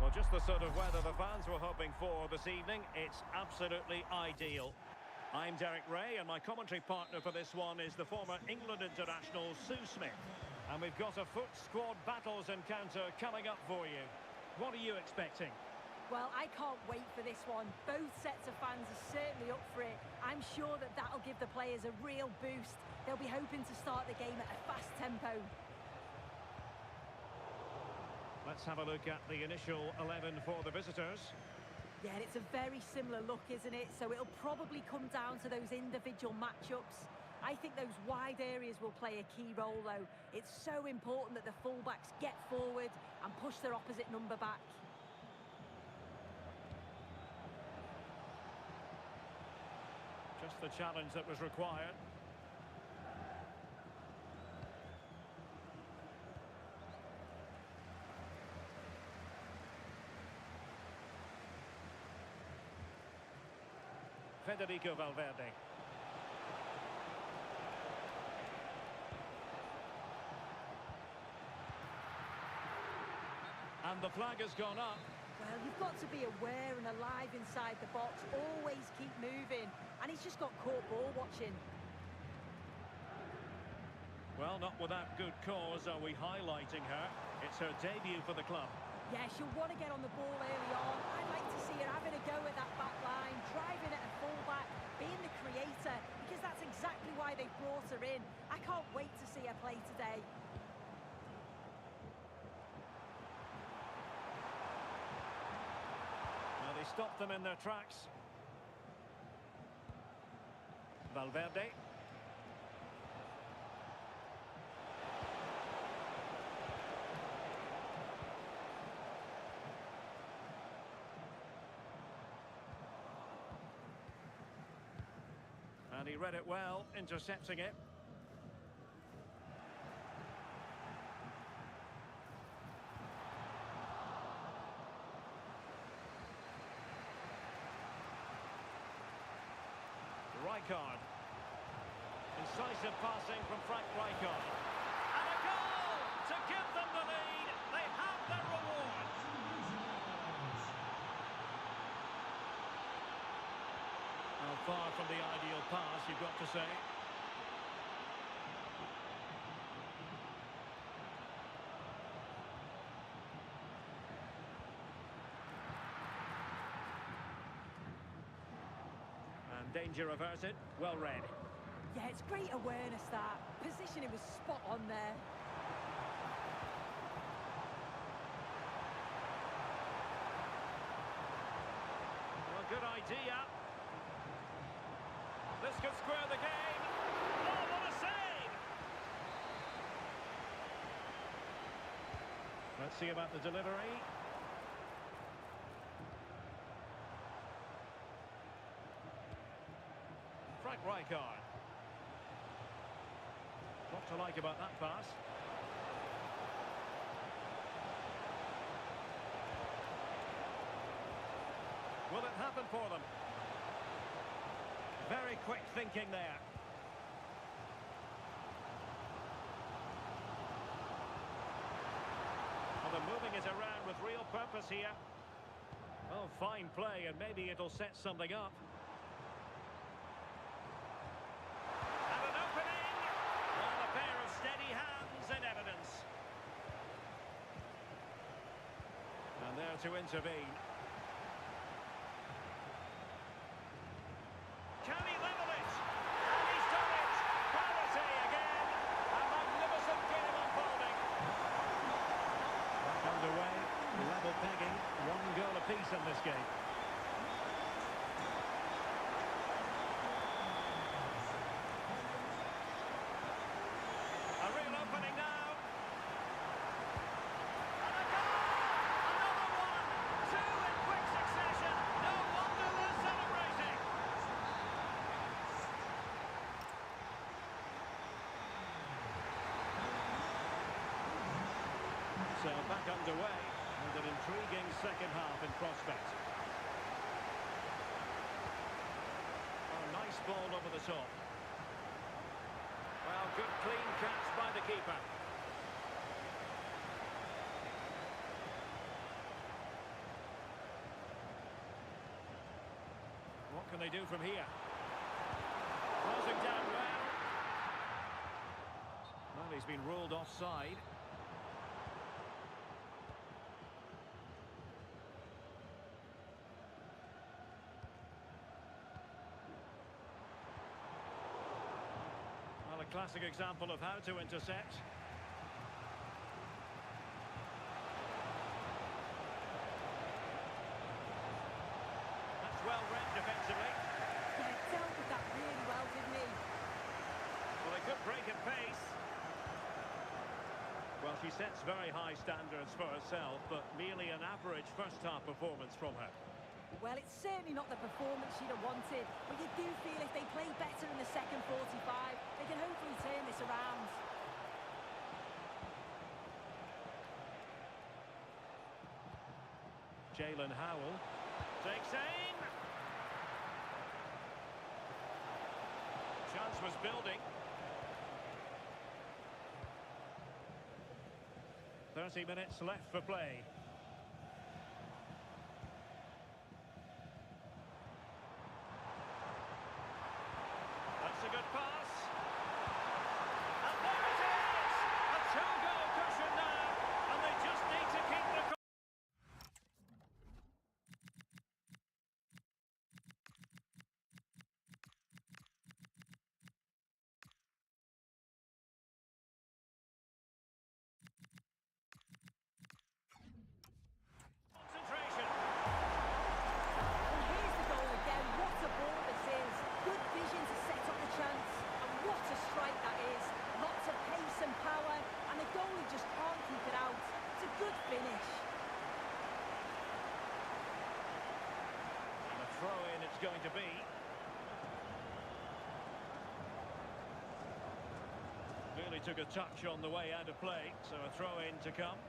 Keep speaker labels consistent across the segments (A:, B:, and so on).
A: Well, just the sort of weather the fans were hoping for this evening. It's absolutely ideal. I'm Derek Ray, and my commentary partner for this one is the former England international Sue Smith. And we've got a foot squad battles encounter coming up for you. What are you expecting?
B: Well, I can't wait for this one. Both sets of fans are certainly up for it. I'm sure that that'll give the players a real boost. They'll be hoping to start the game at a fast tempo.
A: Let's have a look at the initial 11 for the visitors.
B: Yeah, it's a very similar look, isn't it? So it'll probably come down to those individual matchups. I think those wide areas will play a key role, though. It's so important that the fullbacks get forward and push their opposite number back.
A: Just the challenge that was required. Federico Valverde. And the flag has gone up.
B: Well, you've got to be aware and alive inside the box. Always keep moving. And he's just got caught ball watching.
A: Well, not without good cause are we highlighting her. It's her debut for the club.
B: Yeah, she'll want to get on the ball early on. I'd like to see her having a go at that back line, driving at a fullback, being the creator, because that's exactly why they brought her in. I can't wait to see her play today.
A: Now they stopped them in their tracks. Valverde. And he read it well, intercepting it. Rijkaard. Incisive passing from Frank Rijkaard. And a goal to give them the lead. They have their reward. Well, far from the ideal pass, you've got to say. And danger averted, well read.
B: Yeah, it's great awareness, that. Positioning was spot on there.
A: Well, good idea. This could square the game. Oh, what a save! Let's see about the delivery. Frank Rijkaard. What to like about that pass? Will it happen for them? Very quick thinking there. Well, they're moving it around with real purpose here. Oh, fine play, and maybe it'll set something up. And an opening! Well, a pair of steady hands in evidence. And there to intervene. Can he level it? And he's done it! Quality again! A magnificent game unfolding. Back underway, level pegging, 1 goal apiece in this game. A real opening now. And a goal! Another one! 2 in quick succession. No wonder they're celebrating. So back underway, and an intriguing second half in prospect. Oh, nice ball over the top. Well, good clean catch by the keeper. can they do from here? Closing down well. Well, he's been ruled offside. Well, a classic example of how to intercept. That's well read defensively.
B: Yeah, dealt with that really well, didn't he?
A: Well, they could break at pace. Well, she sets very high standards for herself, but merely an average first-half performance from her.
B: Well, it's certainly not the performance she'd have wanted, but you do feel if they play better in the second 45, they can hopefully turn this around.
A: Jalen Howell takes aim. Chance was building. 30 minutes left for play. That's a good pass. And there it is! A two-goal cushion now, and they just need to keep the... concentration.
B: And here's the goal again. What a ball this is. Good vision to set up the chance. And what a strike that is. Lots of pace and power. And the goalie just can't keep it out. It's a good finish.
A: And a throw-in it's going to be. Really took a touch on the way out of play, so a throw-in to come.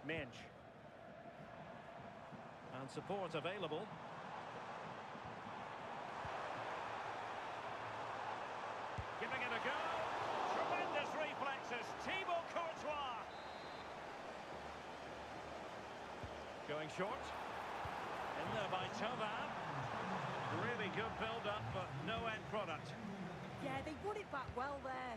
A: Minch. And support available. Giving it a go. Tremendous reflexes. Thibaut Courtois. Going short. In there by Thauvin. Really good build-up, but no end product.
B: Yeah, they won it back well there.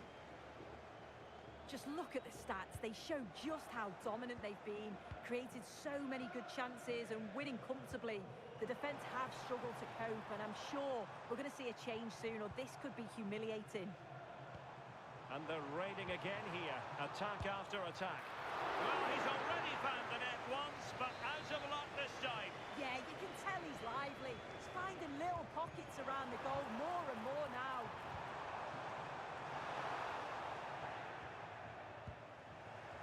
B: Just look at the stats. They show just how dominant they've been. Created so many good chances and winning comfortably. The defence have struggled to cope, and I'm sure we're going to see a change soon, or this could be humiliating.
A: And they're raiding again here. Attack after attack. Well, he's already found the net once, but out of luck this time.
B: Yeah, you can tell he's lively. He's finding little pockets around the goal more and more now.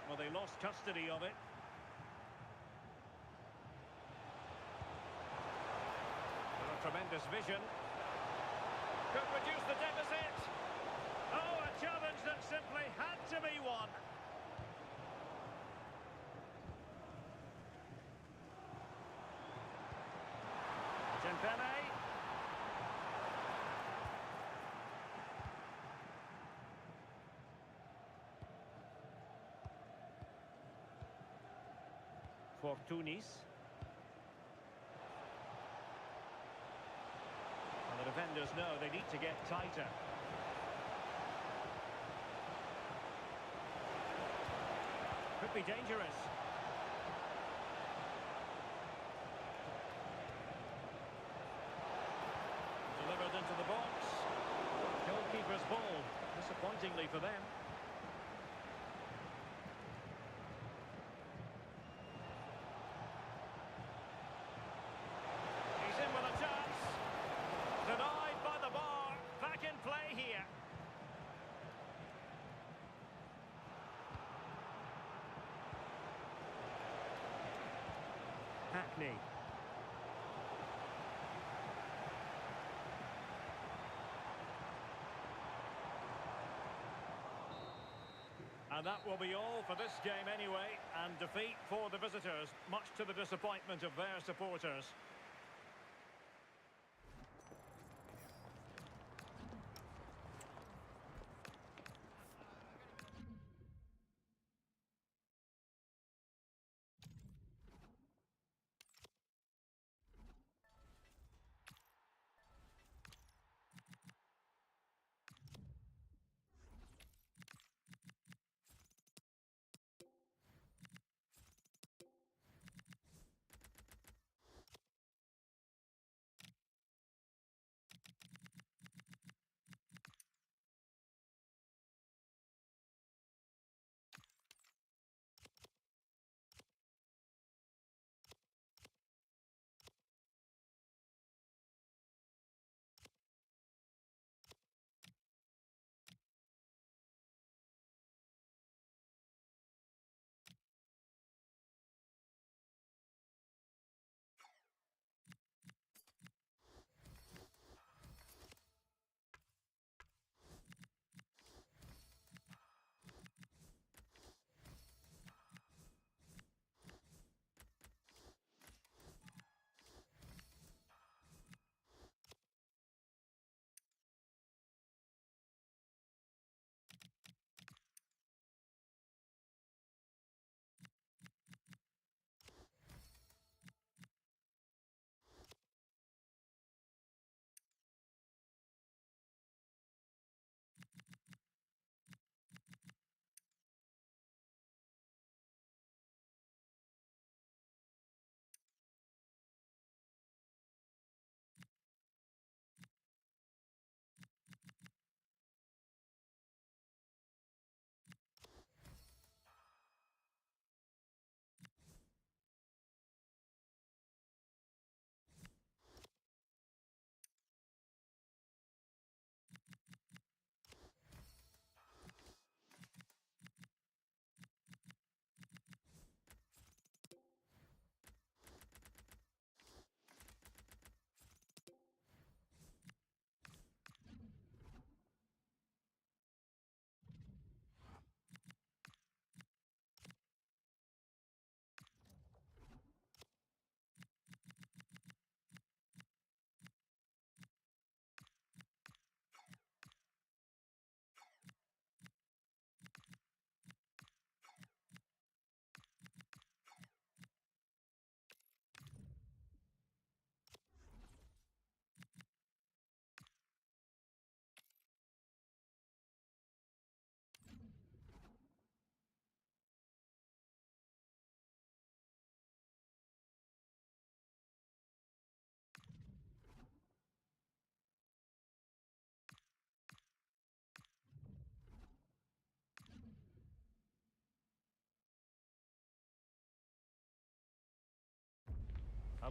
A: Well, they lost custody of it. With a tremendous vision. Could reduce the deficit. Oh, a challenge that simply had to be won. Dembele. Fortunis. And the defenders know they need to get tighter. Could be dangerous. Delivered into the box. Goalkeeper's ball, disappointingly for them. He's in with a chance. Denied by the bar. Back in play here. Hackney. And that will be all for this game anyway, and defeat for the visitors, much to the disappointment of their supporters.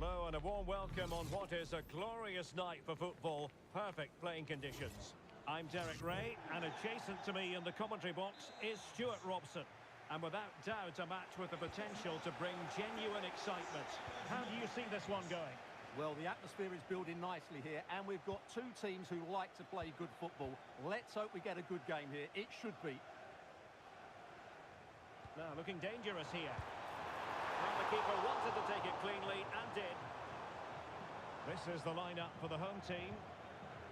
A: Hello and a warm welcome on what is a glorious night for football. Perfect playing conditions. I'm Derek Ray, and adjacent to me in the commentary box is Stuart Robson. And without doubt, a match with the potential to bring genuine excitement. How do you see this one going?
C: Well, the atmosphere is building nicely here, and we've got two teams who like to play good football. Let's hope we get a good game here. It should be.
A: Now, looking dangerous here. And the keeper wanted to take it cleanly, and did. This is the lineup for the home team.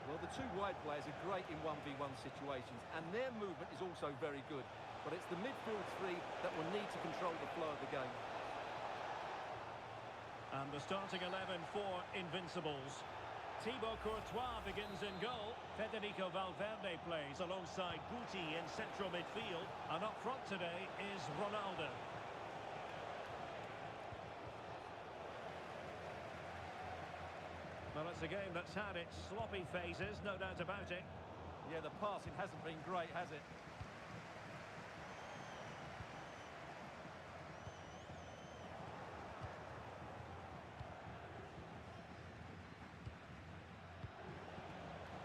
C: Well, the two wide players are great in 1v1 situations, and their movement is also very good. But it's the midfield three that will need to control the flow of the game.
A: And the starting 11 for Invincibles. Thibaut Courtois begins in goal. Federico Valverde plays alongside Guti in central midfield. And up front today is Ronaldo. Well, it's a game that's had its sloppy phases, no doubt about it.
C: Yeah, the passing hasn't been great, has it?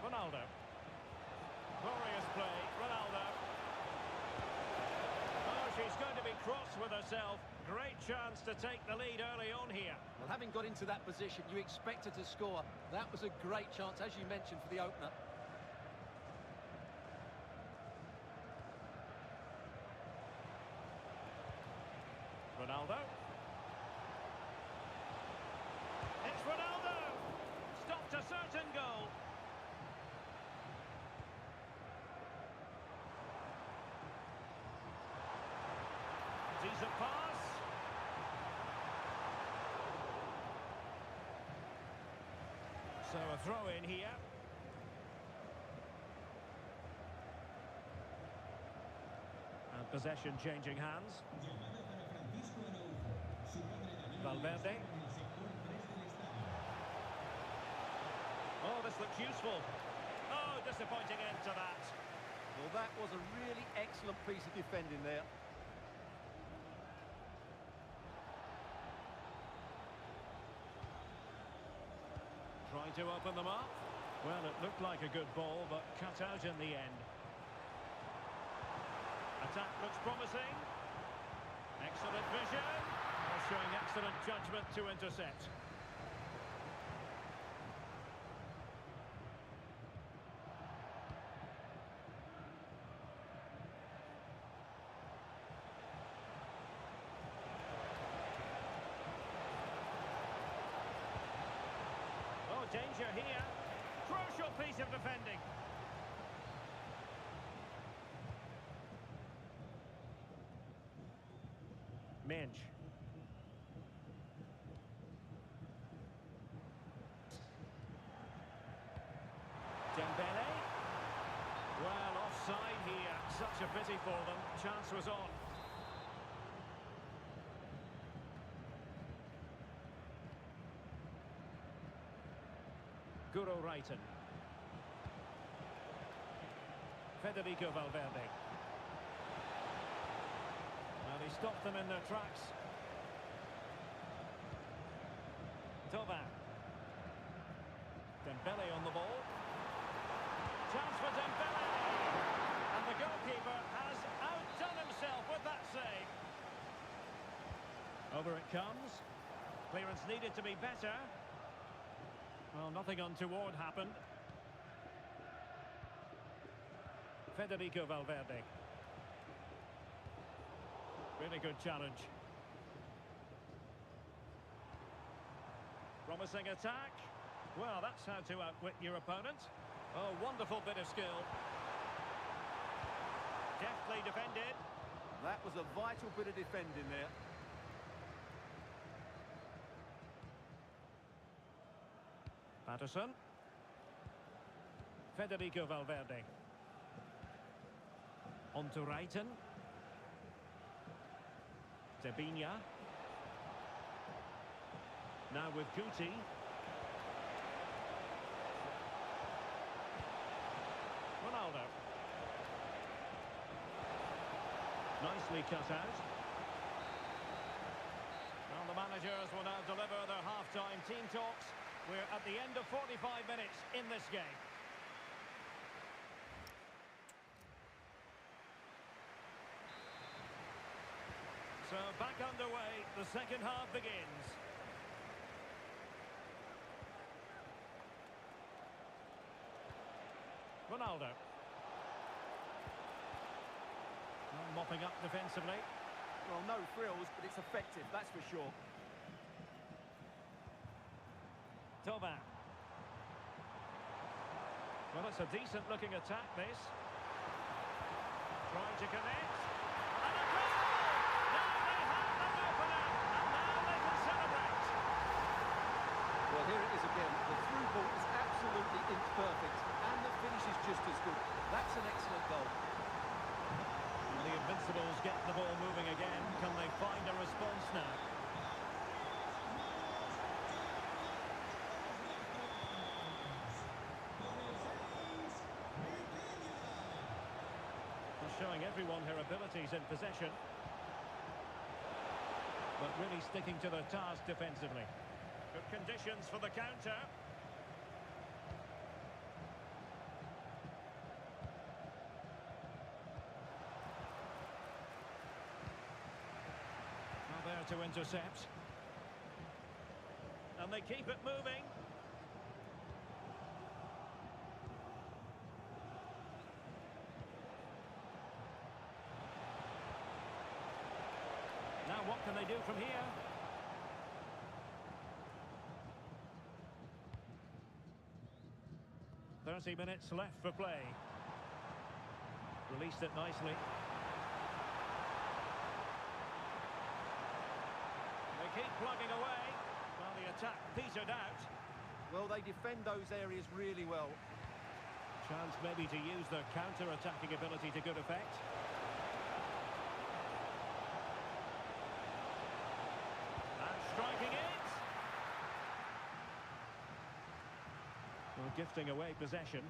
A: Ronaldo. Glorious play, Ronaldo. Oh, she's going to be cross with herself. Great chance to take the lead early on here.
C: Well, having got into that position, you expected to score. That was a great chance, as you mentioned, for the opener.
A: Ronaldo. It's Ronaldo! Stopped a certain goal. Decent pass. So a throw in here. And possession changing hands. Valverde. Oh, this looks useful. Oh, disappointing end to that.
C: Well, that was a really excellent piece of defending there.
A: Trying to open them up. Well, it looked like a good ball, but cut out in the end. Attack looks promising. Excellent vision. Showing excellent judgment to intercept. Oh, danger here. Crucial piece of defending. Minch. Dembele. Well, offside here. Such a pity for them. Chance was on. Guro Reiten. Federico Valverde. Well, he stopped them in their tracks. Thauvin. Dembele on the ball. Chance for Dembele! And the goalkeeper has outdone himself with that save. Over it comes. Clearance needed to be better. Well, nothing untoward happened. Federico Valverde. Really good challenge. Promising attack. Well, that's how to outwit your opponent. Oh, wonderful bit of skill. Deftly defended.
C: That was a vital bit of defending there.
A: Patterson. Federico Valverde. On to Reiten. Debinha. Now with Guti. Ronaldo. Nicely cut out. Well, the managers will now deliver their half-time half-time team talks. We're at the end of 45 minutes in this game. So back underway, the second half begins. Ronaldo. Mopping up defensively.
C: Well, no frills, but it's effective, that's for sure.
A: Thauvin. Well, it's a decent-looking attack, this. Trying to connect. And a goal! Now they have the opener, and now they can celebrate.
C: Well, here it is again. The through ball is absolutely imperfect, and the finish is just as good. That's an excellent goal.
A: The Invincibles get the ball moving again. Can they find a response now? They're showing everyone her abilities in possession, but really sticking to their task defensively. Good conditions for the counter. To intercept, and they keep it moving. Now what can they do from here? "30 minutes left for play." Released it nicely. Keep plugging away while the attack petered out.
C: Well, they defend those areas really well.
A: Chance maybe to use their counter-attacking ability to good effect. And striking it. Well, gifting away possession.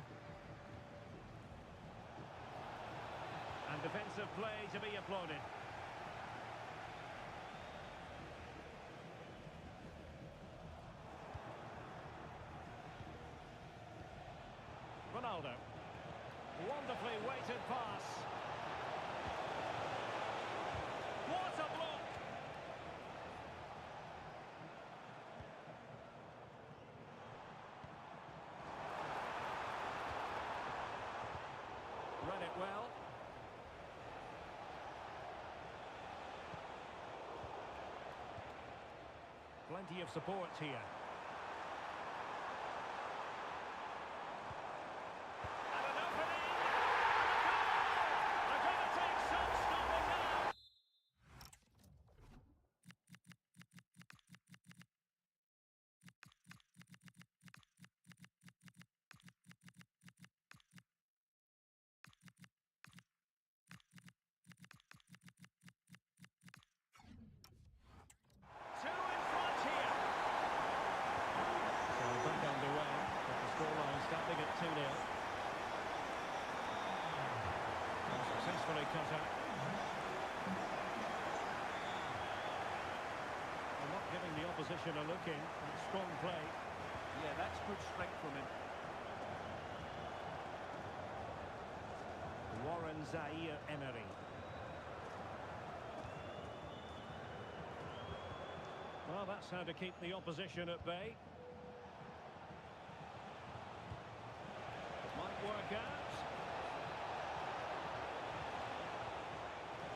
A: And defensive play to be applauded. Ronaldo. Wonderfully weighted pass. What a block! Read it well. Plenty of support here. Successfully cut out. And not giving the opposition a look in. Strong play.
C: Yeah, that's good strength from him.
A: Warren Zaire-Emery. Well, that's how to keep the opposition at bay. Might work out.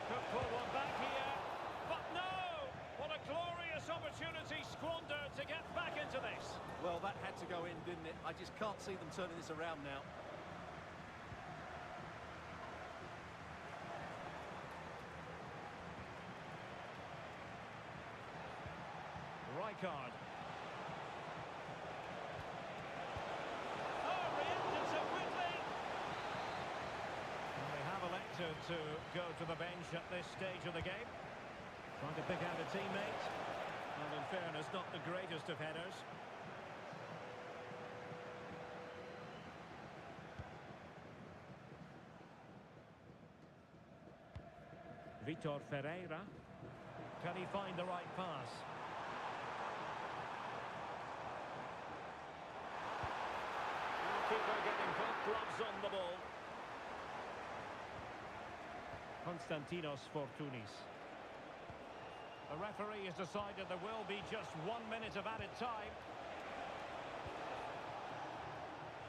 A: Could pull one back here, but no! What a glorious opportunity squandered to get back into this.
C: Well, that had to go in, didn't it? I just can't see them turning this around now.
A: Rijkaard. Oh, reacted so quickly. They have elected to go to the bench at this stage of the game. Trying to pick out a teammate. And in fairness, not the greatest of headers. Vitor Ferreira. Can he find the right pass? goalkeeper getting both gloves on the ball. Konstantinos Fortounis. The referee has decided there will be just 1 minute of added time.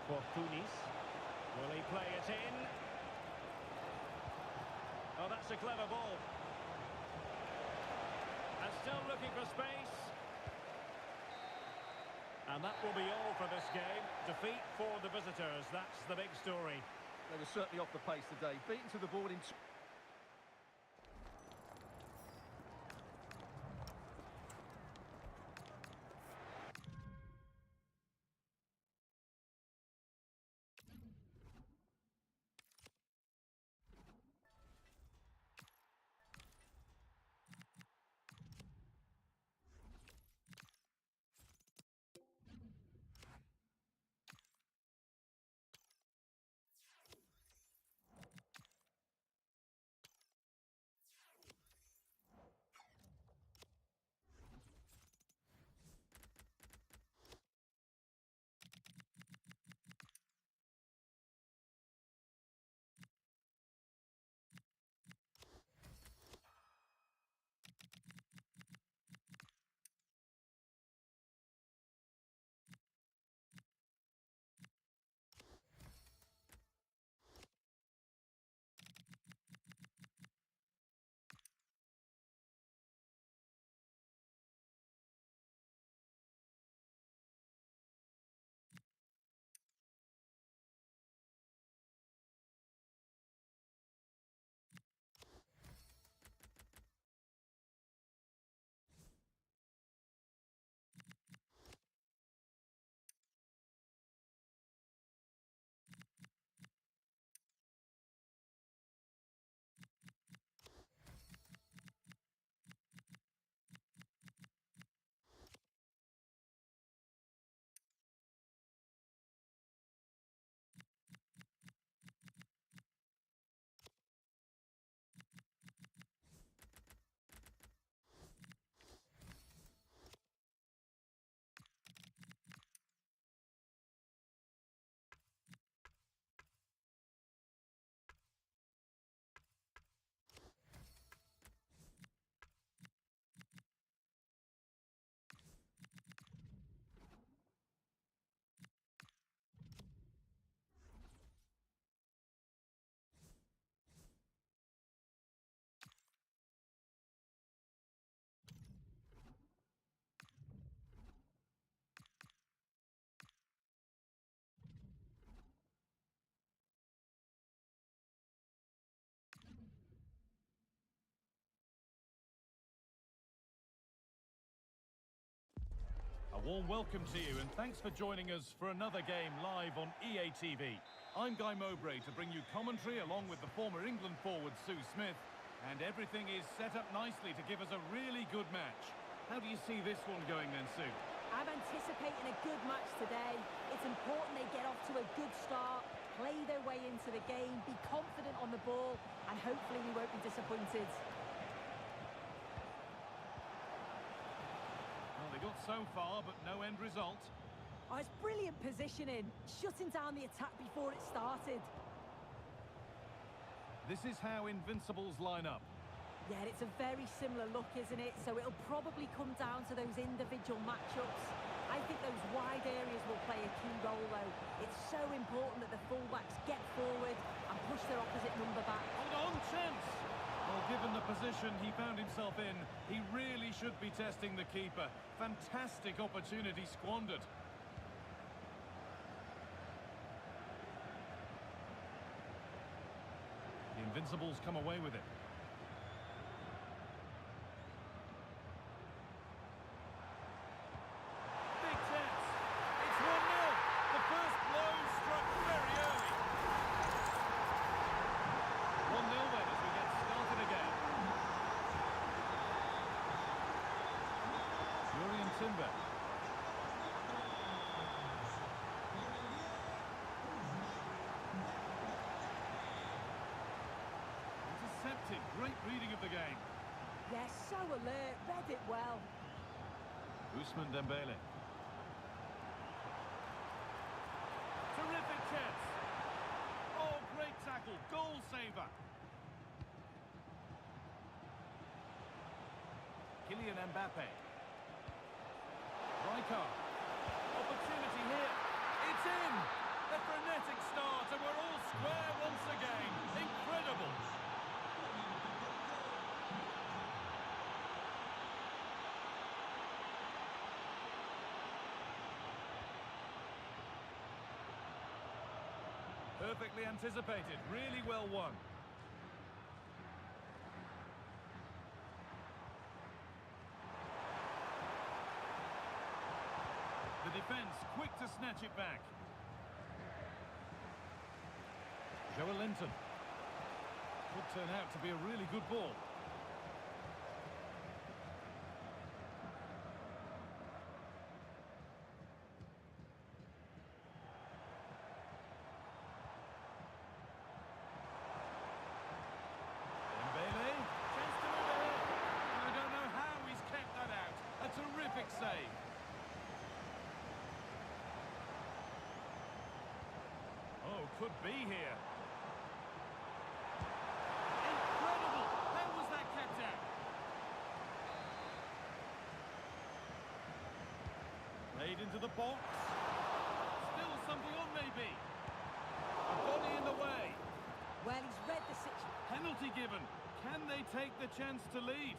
A: Fortounis. Will he play it in? Oh, that's a clever ball. And still looking for space. And that will be all for this game. Defeat for the visitors. That's the big story.
C: They were certainly off the pace today. Beaten to the board in...
D: A warm welcome to you and thanks for joining us for another game live on EA TV. I'm Guy Mowbray to bring you commentary along with the former England forward Sue Smith, and everything is set up nicely to give us a really good match. How do you see this one going then, Sue?
B: I'm anticipating a good match today. It's important they get off to a good start, play their way into the game, be confident on the ball, and hopefully we won't be disappointed.
D: Well, they got so far, but no end result.
B: Oh, it's brilliant positioning, shutting down the attack before it started.
D: This is how Invincibles line up.
B: Yeah, it's a very similar look, isn't it? So it'll probably come down to those individual matchups. I think those wide areas will play a key role, though. It's so important that the fullbacks get forward and push their opposite number back.
D: Hold on, chance! Well, given the position he found himself in, he really should be testing the keeper. Fantastic opportunity squandered. The Invincibles come away with it. Big chance! It's 1-0! The first blow struck very early. 1-0 then as we get started again. Julian Timber. Intercepted. Great reading of the game.
B: Yeah, so alert, read it well.
D: Ousmane Dembele. Terrific Kylian Mbappe. Rijkaard. Opportunity here. It's in! A frenetic start, and we're all square once again. Incredible! Perfectly anticipated, really well won. The defence quick to snatch it back. Joelinton. Could turn out to be a really good ball. Dembele, chance to move ahead. I don't know how he's kept that out. A terrific save. Oh, could be here. Incredible! How was that kept out? Played into the box. Still something on, maybe. A body in the way.
B: Well, he's read the situation.
D: Penalty given. Can they take the chance to lead?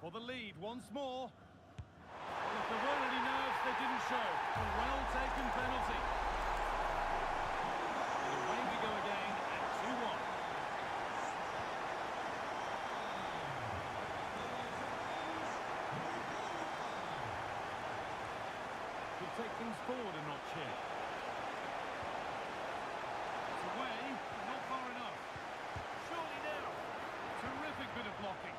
D: For the lead once more. Well, if there were any nerves, they didn't show. A well-taken penalty. And away we go again at 2-1. Could take things forward a notch here. It's away, not far enough. Surely now. Terrific bit of blocking.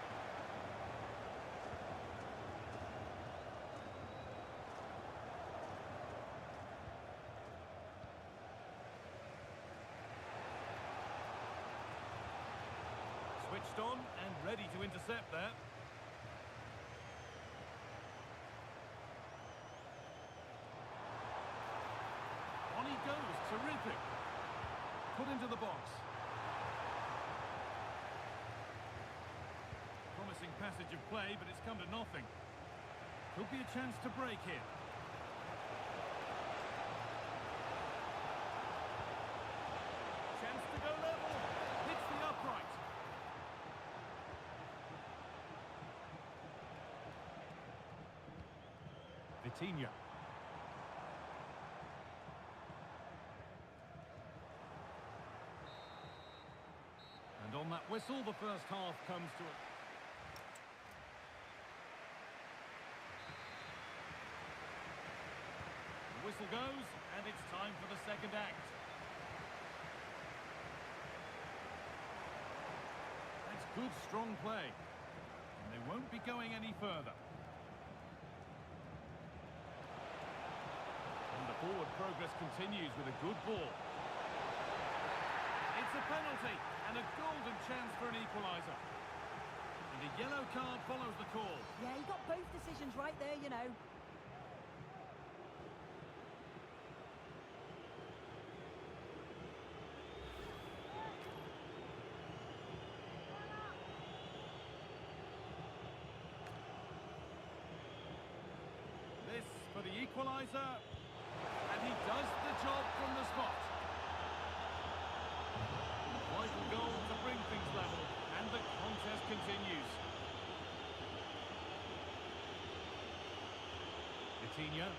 D: Switched on and ready to intercept there. On he goes, terrific. Put into the box. Promising passage of play, but it's come to nothing. Could be a chance to break here. Chance to go level. Hits the upright. Vitinha. And on that whistle, the first half comes to a... The whistle goes, and it's time for the second act. That's good, strong play. And they won't be going any further. Forward progress continues with a good ball. It's a penalty and a golden chance for an equaliser. And a yellow card follows the call.
B: Yeah, he got both decisions right there, you know.
D: equaliser. And he does the job from the spot. Vital goal to bring things level, and the contest continues. Coutinho.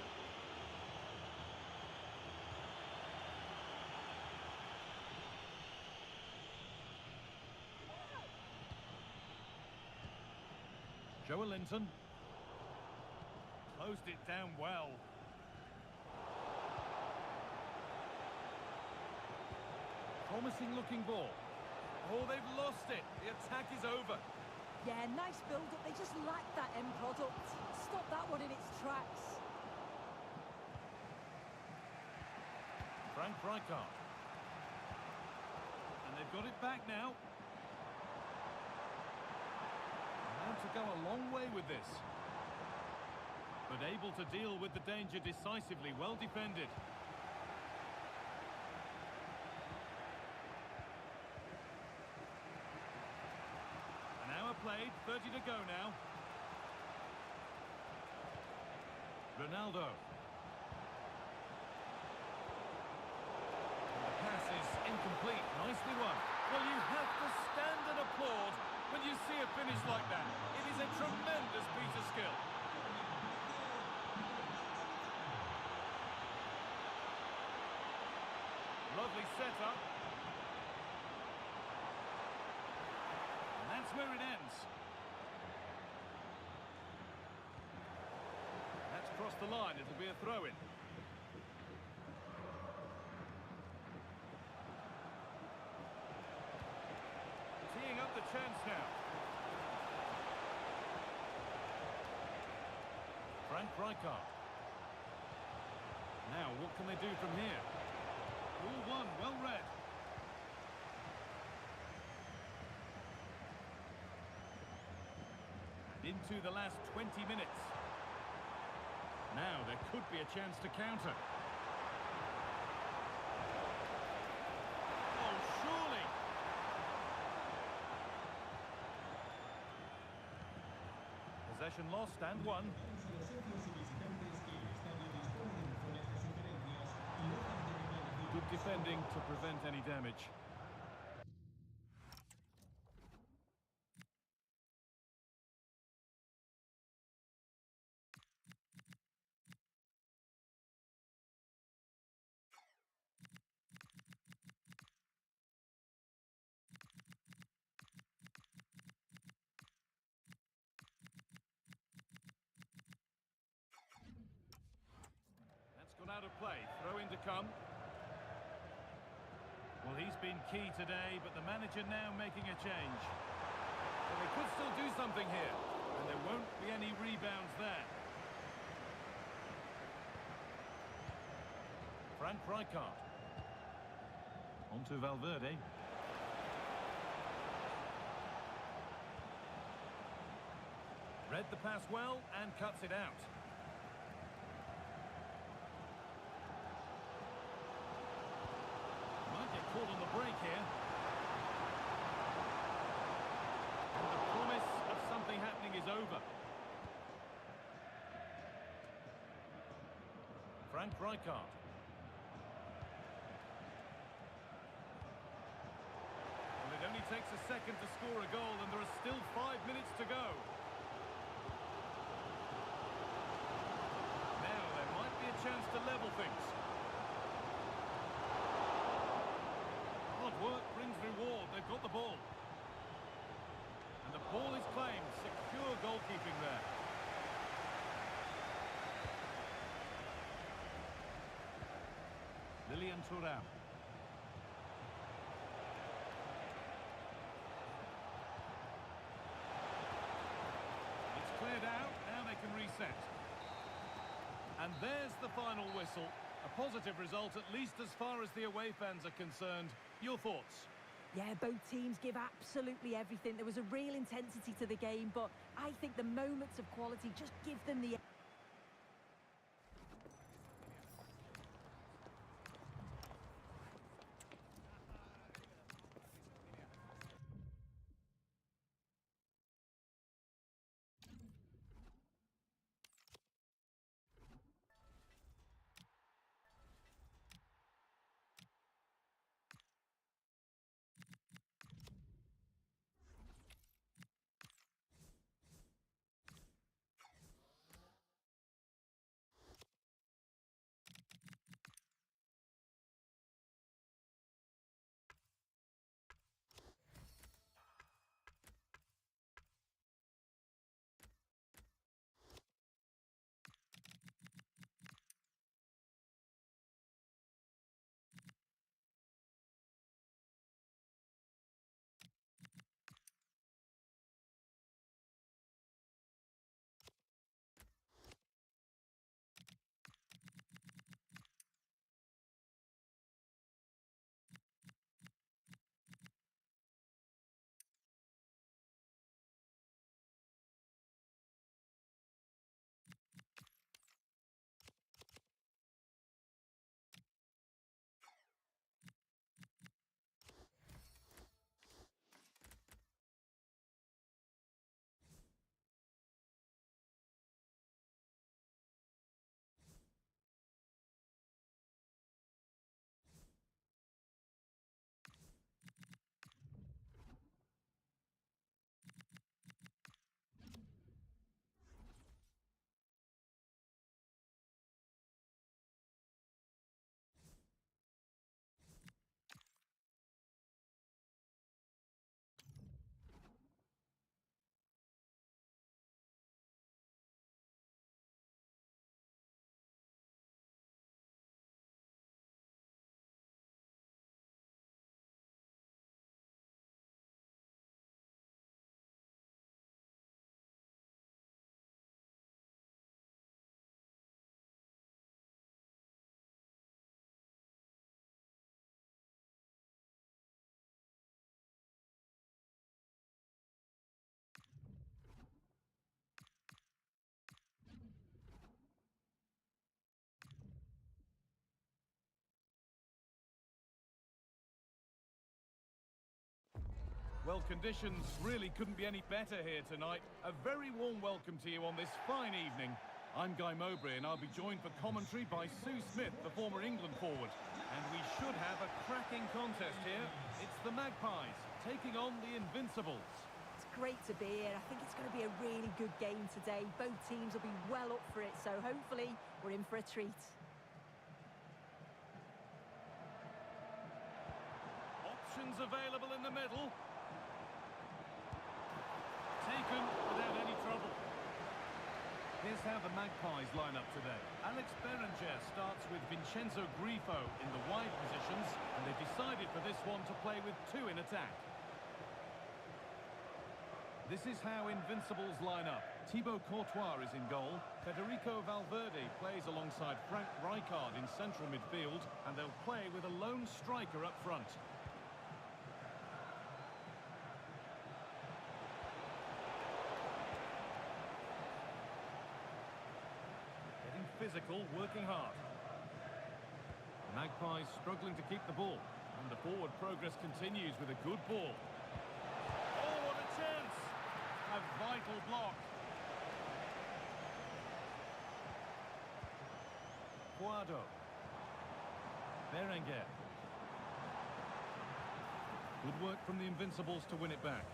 D: Joelinton. Closed it down well. Promising looking ball. Oh, they've lost it. The attack is over.
B: Yeah, nice build-up. They just lack that end product. Stop that one in its tracks.
D: Frank Rijkaard. And they've got it back now. To go a long way with this, but able to deal with the danger decisively. Well defended. An hour played, 30 to go now. Ronaldo. The pass is incomplete. Nicely won. Well, you have to stand and applaud when you see a finish like that. It is a tremendous piece of skill. Lovely setup. And that's where it ends. That's crossed the line. It'll be a throw-in. Teeing up the chance now. Frank Rijkaard. Now, what can they do from here? All one, well read. And into the last 20 minutes. Now, there could be a chance to counter. Oh, surely! Possession lost and won. Good defending to prevent any damage. That's gone out of play. Throw in to come. Well, he's been key today, but the manager now making a change. Well, they could still do something here, and there won't be any rebounds there. Frank Rijkaard. On to Valverde. Read the pass well and cuts it out. Caught on the break here. And the promise of something happening is over. Frank Rijkaard. Well, it only takes a second to score a goal, and there are still 5 minutes to go. Now there might be a chance to level things. Work brings reward. They've got the ball. And the ball is claimed. Secure goalkeeping there. Lilian Thuram. It's cleared out. Now they can reset. And there's the final whistle. A positive result, at least as far as the away fans are concerned. Your thoughts?
B: Yeah, both teams give absolutely everything. There was a real intensity to the game, but I think the moments of quality just give them the...
D: Well, conditions really couldn't be any better here tonight. A very warm welcome to you on this fine evening. I'm Guy Mowbray, and I'll be joined for commentary by Sue Smith, the former England forward. And we should have a cracking contest here. It's the Magpies taking on the Invincibles.
B: It's great to be here. I think it's going to be a really good game today. Both teams will be well up for it, so hopefully we're in for a treat.
D: Options available in the middle. Taken without any trouble. Here's how the Magpies line up today. Alex Berenger starts with Vincenzo Grifo in the wide positions, and they've decided for this one to play with two in attack. This is how Invincibles line up. Thibaut Courtois is in goal. Federico Valverde plays alongside Frank Rijkaard in central midfield, and they'll play with a lone striker up front. Physical, working hard. Magpies struggling to keep the ball, and the forward progress continues with a good ball. Oh, what a chance! A vital block. Guado. Berenger. Good work from the Invincibles to win it back.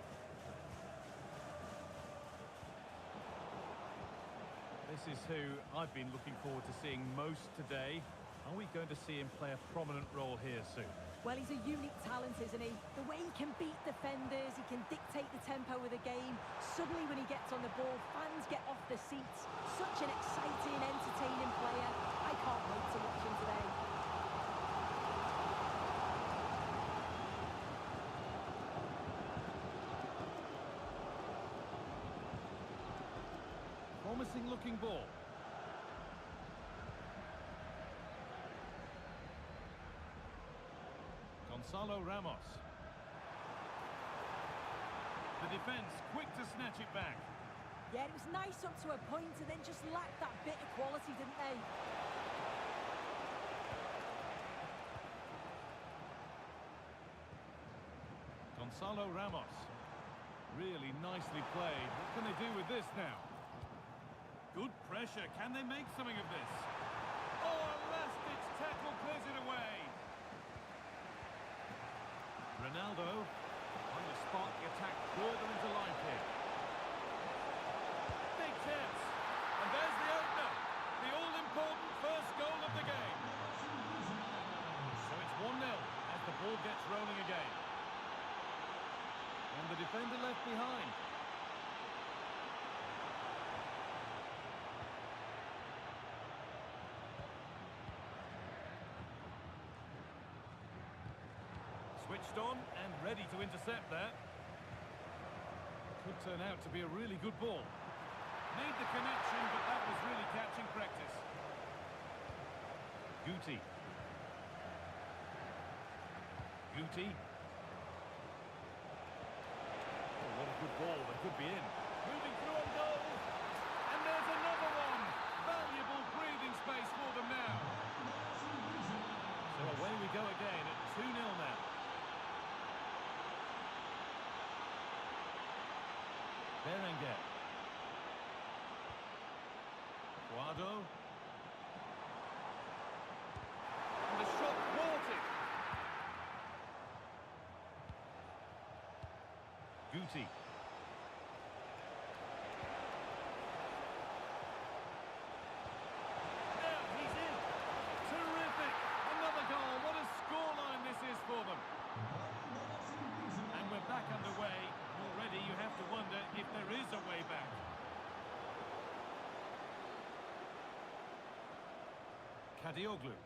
D: This is who I've been looking forward to seeing most today. Are we going to see him play a prominent role here soon?
B: Well, he's a unique talent, isn't he? The way he can beat defenders, he can dictate the tempo of the game. Suddenly when he gets on the ball, fans get off their seats. Such an exciting, entertaining player. I can't wait to watch him today.
D: Promising looking ball. Gonzalo Ramos. The defence quick to snatch it back.
B: Yeah, it was nice up to a point and then just lacked that bit of quality, didn't they?
D: Gonzalo Ramos. Really nicely played. What can they do with this now? Good pressure. Can they make something of this? Oh, a last-ditch tackle clears it away. Ronaldo on the spot, the attack further into life here. Big chance. And there's the opener. The all-important first goal of the game. So it's 1-0 as the ball gets rolling again. And the defender left behind. Switched on and ready to intercept that. Could turn out to be a really good ball. Made the connection, but that was really catching practice. Guti. Guti. Oh, what a good ball. That could be in. Moving through on goal. And there's another one. Valuable breathing space for them now. So away we go again at 2-0 now. Berenger. Guado. And the shot thwarted. Guti. Now he's in. Terrific. Another goal. What a scoreline this is for them. And we're back underway. Already you have to wonder if there is a way back. Kadioglu.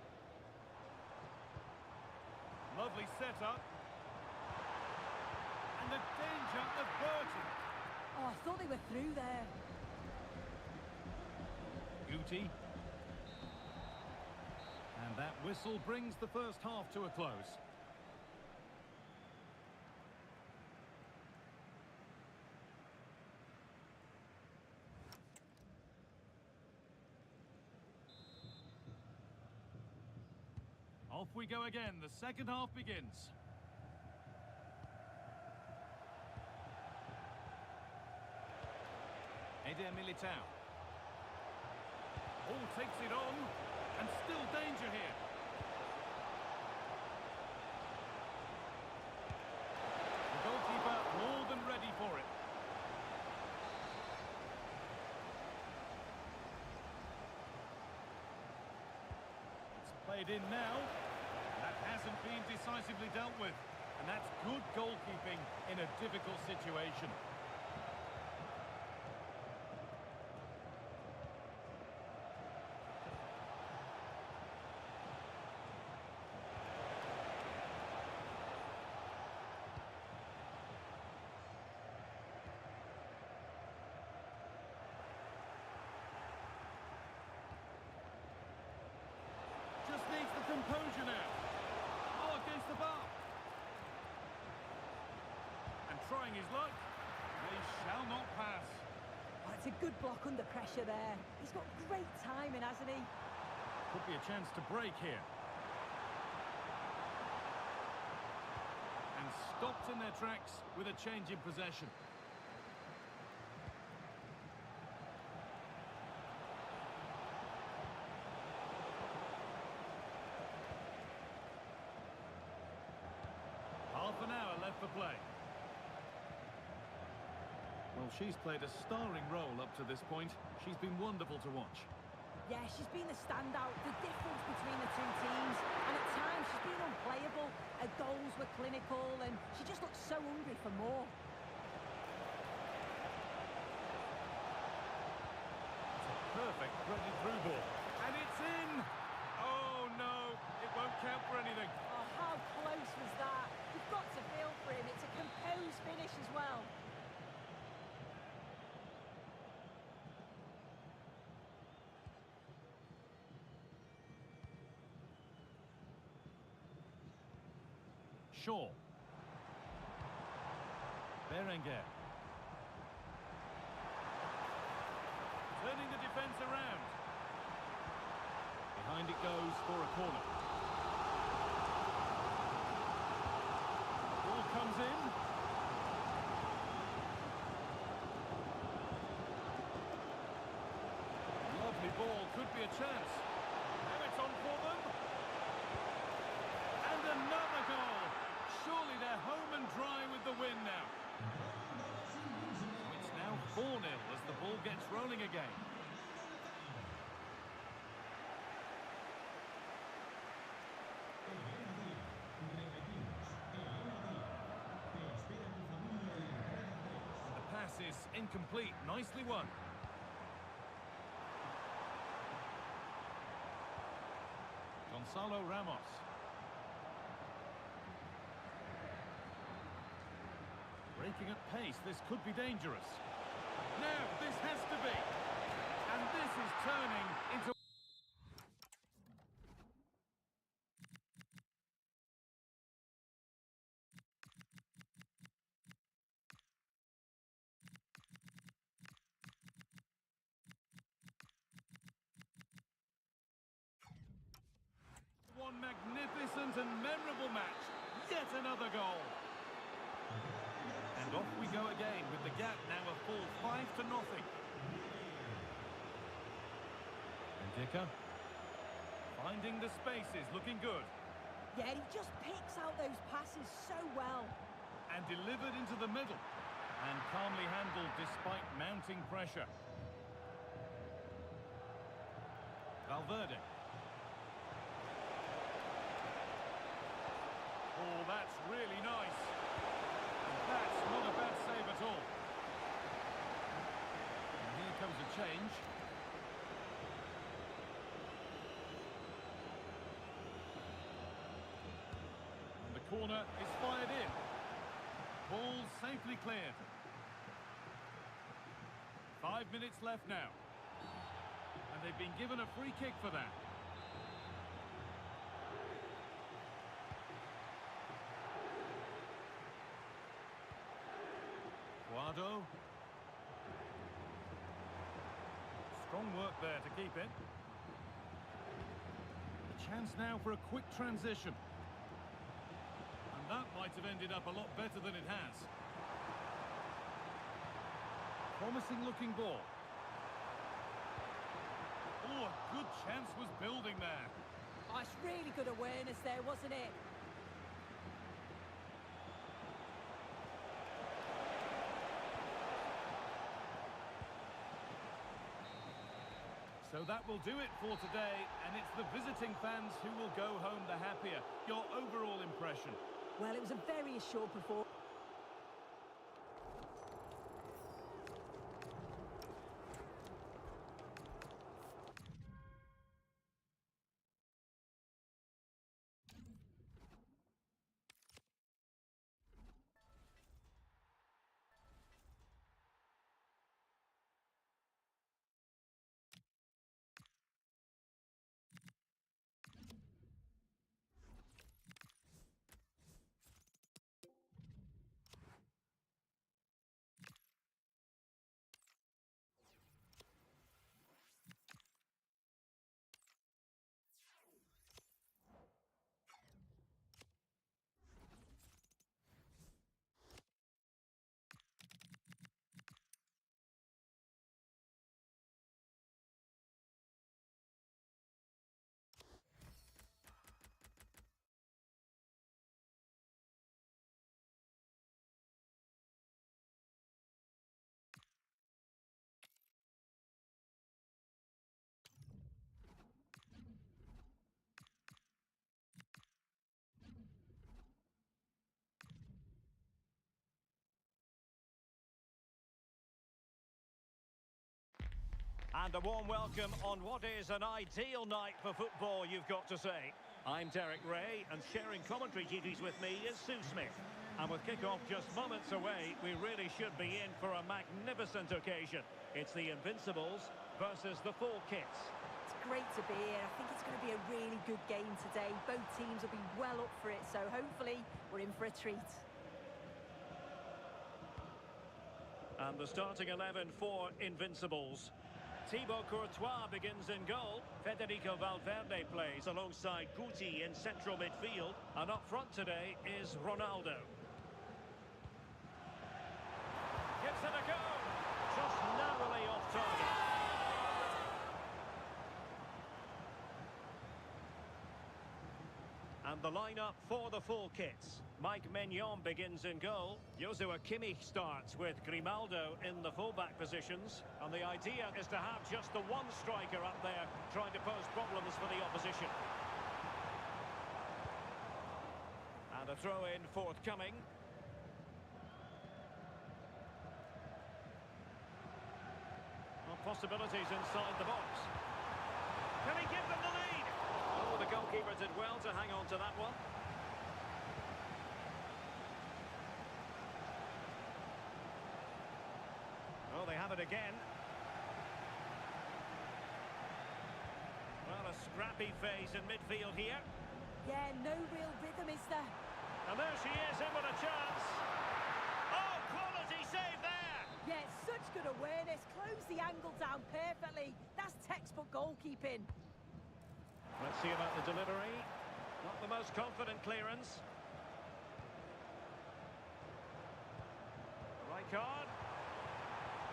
D: Lovely setup. And the danger averted.
B: Oh, I thought they were through there.
D: Guti. And that whistle brings the first half to a close. Off we go again. The second half begins. Eder Militao. Ball takes it on, and still danger here. The goalkeeper more than ready for it. It's played in now. That hasn't been decisively dealt with. And that's good goalkeeping in a difficult situation. Just needs the composure now. Oh, against the bar. And trying his luck. They shall not pass.
B: Oh, it's a good block under pressure there. He's got great timing, hasn't he?
D: Could be a chance to break here. And stopped in their tracks with a change in possession. Half an hour left for play. Well, she's played a starring role up to this point. She's been wonderful to watch.
B: Yeah, she's been the standout, the difference between the two teams. And at times, she's been unplayable. Her goals were clinical, and she just looks so hungry for more.
D: It's a perfect threaded through ball. And it's in! Oh, no, it won't count for anything.
B: Oh, how close was that? You've got to feel for him. It's a composed finish as well.
D: Shaw. Berenguer. Turning the defence around. Behind it goes for a corner. Ball comes in. Lovely ball, could be a chance. Now it's on for them. And another goal. Surely they're home and dry with the win now. It's now 4-0 as the ball gets rolling again. The pass is incomplete. Nicely won. Gonzalo Ramos. Breaking at pace, this could be dangerous. Now, this has to be. And this is turning into... One magnificent and memorable match. Yet another goal. And off we go again with the gap now a full 5-0. And Dicker finding the spaces, looking good.
B: Yeah, he just picks out those passes so well.
D: And delivered into the middle. And calmly handled despite mounting pressure. Valverde. Oh, that's really nice. That's not a bad save at all. And here comes a change. And the corner is fired in. Ball safely cleared. 5 minutes left now. And they've been given a free kick for that. Guado. Strong work there to keep it. A chance now for a quick transition. And that might have ended up a lot better than it has. Promising looking ball. Oh, a good chance was building there.
B: Oh, it's really good awareness there, wasn't it?
D: So that will do it for today, and it's the visiting fans who will go home the happier. Your overall impression?
B: Well, it was a very assured performance.
A: And a warm welcome on what is an ideal night for football, you've got to say. I'm Derek Ray, and sharing commentary duties with me is Sue Smith. And with kick-off just moments away, we really should be in for a magnificent occasion. It's the Invincibles versus the Full Kits.
B: It's great to be here. I think it's going to be a really good game today. Both teams will be well up for it, so hopefully we're in for a treat.
A: And the starting 11 for Invincibles. Thibaut Courtois begins in goal. Federico Valverde plays alongside Guti in central midfield. And up front today is Ronaldo. Gives it a go. Just narrowly off target. And the lineup for the Full Kits. Mike Maignan begins in goal. Joshua Kimmich starts with Grimaldo in the fullback positions. And the idea is to have just the one striker up there trying to pose problems for the opposition. And a throw-in forthcoming. Well, possibilities inside the box. Can he give them the lead? Oh, the goalkeeper did well to hang on to that one. Oh, they have it again. Well, a scrappy phase in midfield here.
B: Yeah, no real rhythm, is there?
A: And there she is, in with a chance. Oh, quality save there!
B: Yeah, such good awareness. Close the angle down perfectly. That's textbook goalkeeping.
A: Let's see about the delivery. Not the most confident clearance. Right card.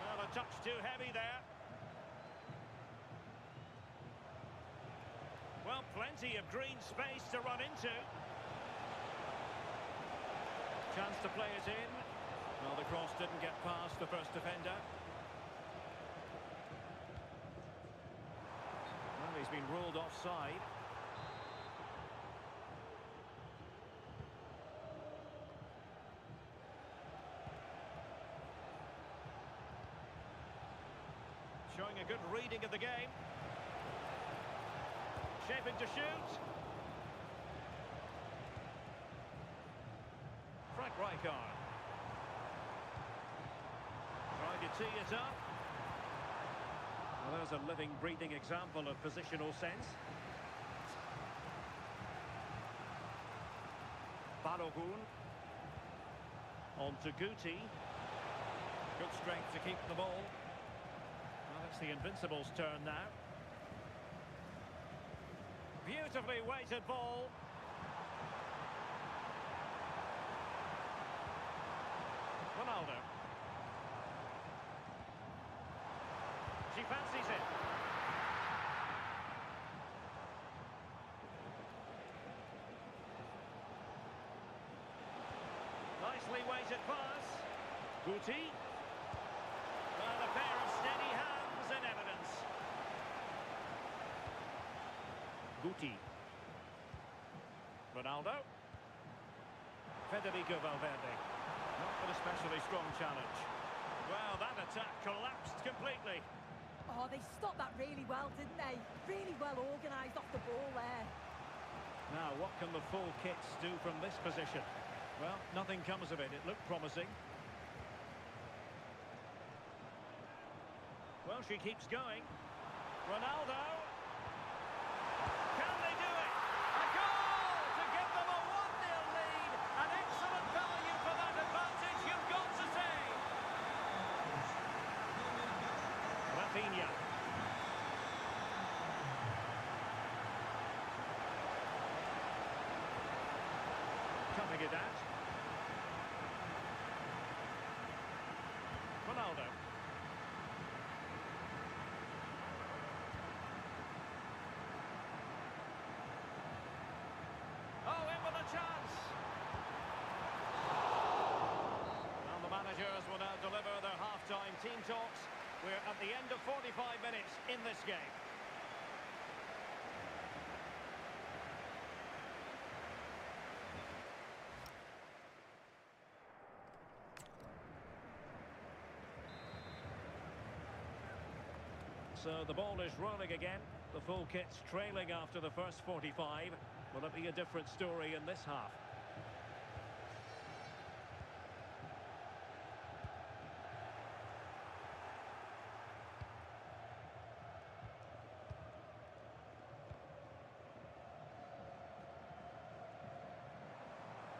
A: Well, a touch too heavy there. Well, plenty of green space to run into. Chance to play it in. Well, the cross didn't get past the first defender. Well, he's been ruled offside. Showing a good reading of the game. Shaping to shoot. Frank Rijkaard. Trying to tee it up. Well, there's a living, breathing example of positional sense. Balogun. On to Guti. Good strength to keep the ball. Well, it's the Invincibles' turn now. Beautifully weighted ball. Ronaldo. She fancies it. carefully weighted pass. Guti. Well, a pair of steady hands in evidence. Guti. Ronaldo. Federico Valverde. Not an especially strong challenge. Well, that attack collapsed completely.
B: Oh, they stopped that really well, didn't they? Really well organised off the ball there.
A: Now, what can the full kits do from this position? Well, nothing comes of it. It looked promising. Well, she keeps going. Ronaldo. Can they do it? A goal to give them a 1-0 lead. An excellent value for that advantage, you've got to say. Rafinha. Cutting it out. Ronaldo. Oh, in with a chance. And the managers will now deliver their half-time team talks. We're at the end of 45 minutes in this game. So the ball is rolling again. The full kit's trailing after the first 45. Will it be a different story in this half?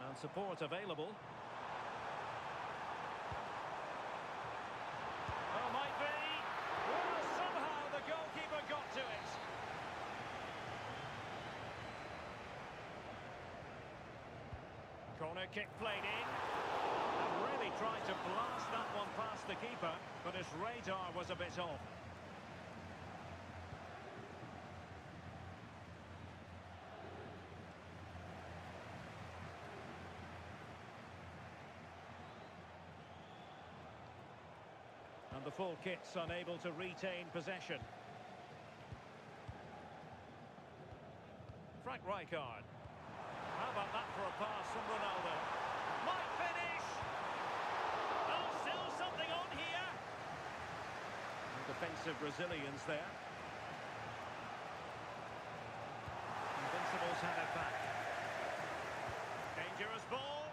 A: And support available. Oh, might be. Well, somehow the goalkeeper got to it. Corner kick played in. And really tried to blast that one past the keeper, but his radar was a bit off. And the full kit's unable to retain possession. Frank Rijkaard. How about that for a pass from Ronaldo? Might finish! Oh, still something on here! And defensive resilience there. Invincibles have it back. Dangerous ball.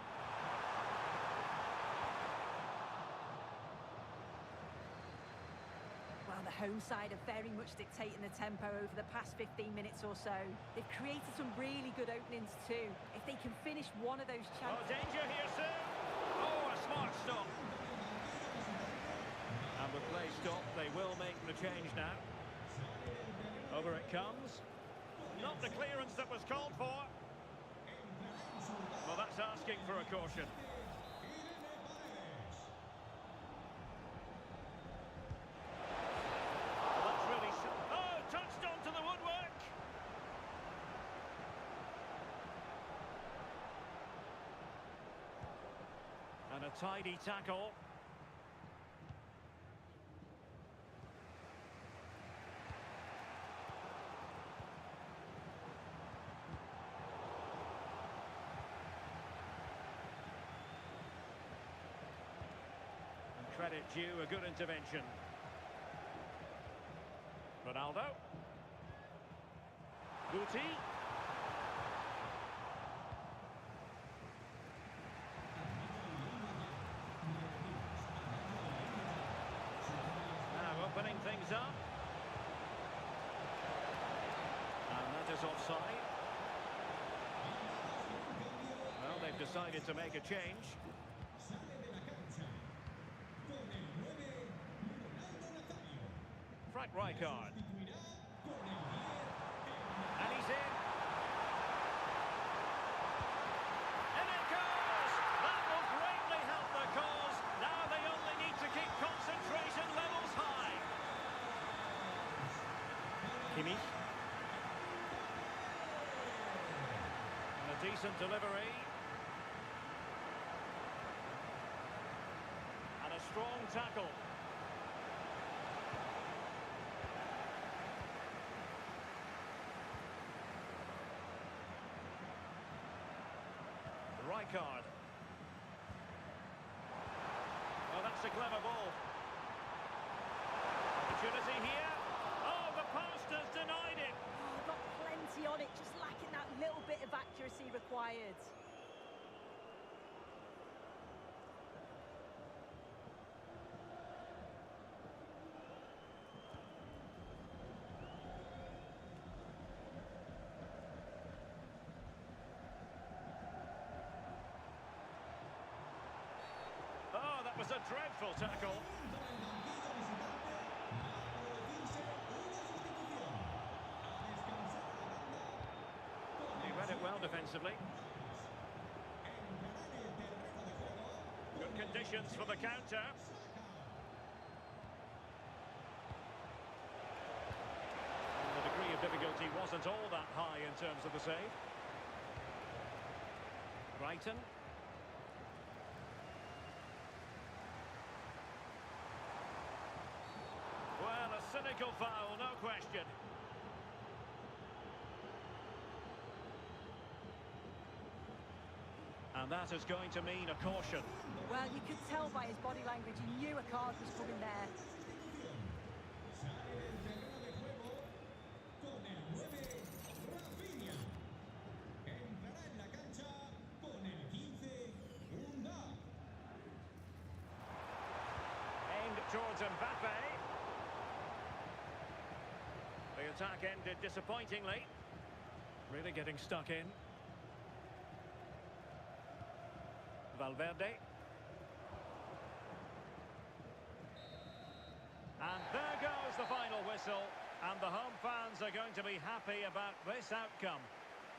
B: Well, the home side are very much dictating the tempo over the past 15 minutes or so. They've created some really good openings too. If they can finish one of those chances...
A: Oh, danger here soon! Oh, a smart stop. And with play stopped, they will make the change now. Over it comes. Not the clearance that was called for. Well, that's asking for a caution. And a tidy tackle. And credit due, a good intervention. Ronaldo. Guti. Opening things up. And that is offside. Well, they've decided to make a change. Frank Rijkaard. And he's in. And it goes! That will greatly help the cause. Now they only need to keep concentration levels high. Kimmich. And a decent delivery. strong tackle. Rijkaard. Oh, that's a clever ball. Opportunity here. Oh, the post has denied it.
B: Oh, got plenty on it, just lacking that little bit of accuracy required.
A: Oh, that was a dreadful tackle. He read it well defensively. Good conditions for the counter. And the degree of difficulty wasn't all that high in terms of the save. Brighton. Well, a cynical foul, no question. And that is going to mean a caution.
B: Well, you could tell by his body language, he knew a card was coming there.
A: Aimed towards Mbappe. The attack ended disappointingly. Really getting stuck in. Valverde. And there goes the final whistle. And the home fans are going to be happy about this outcome.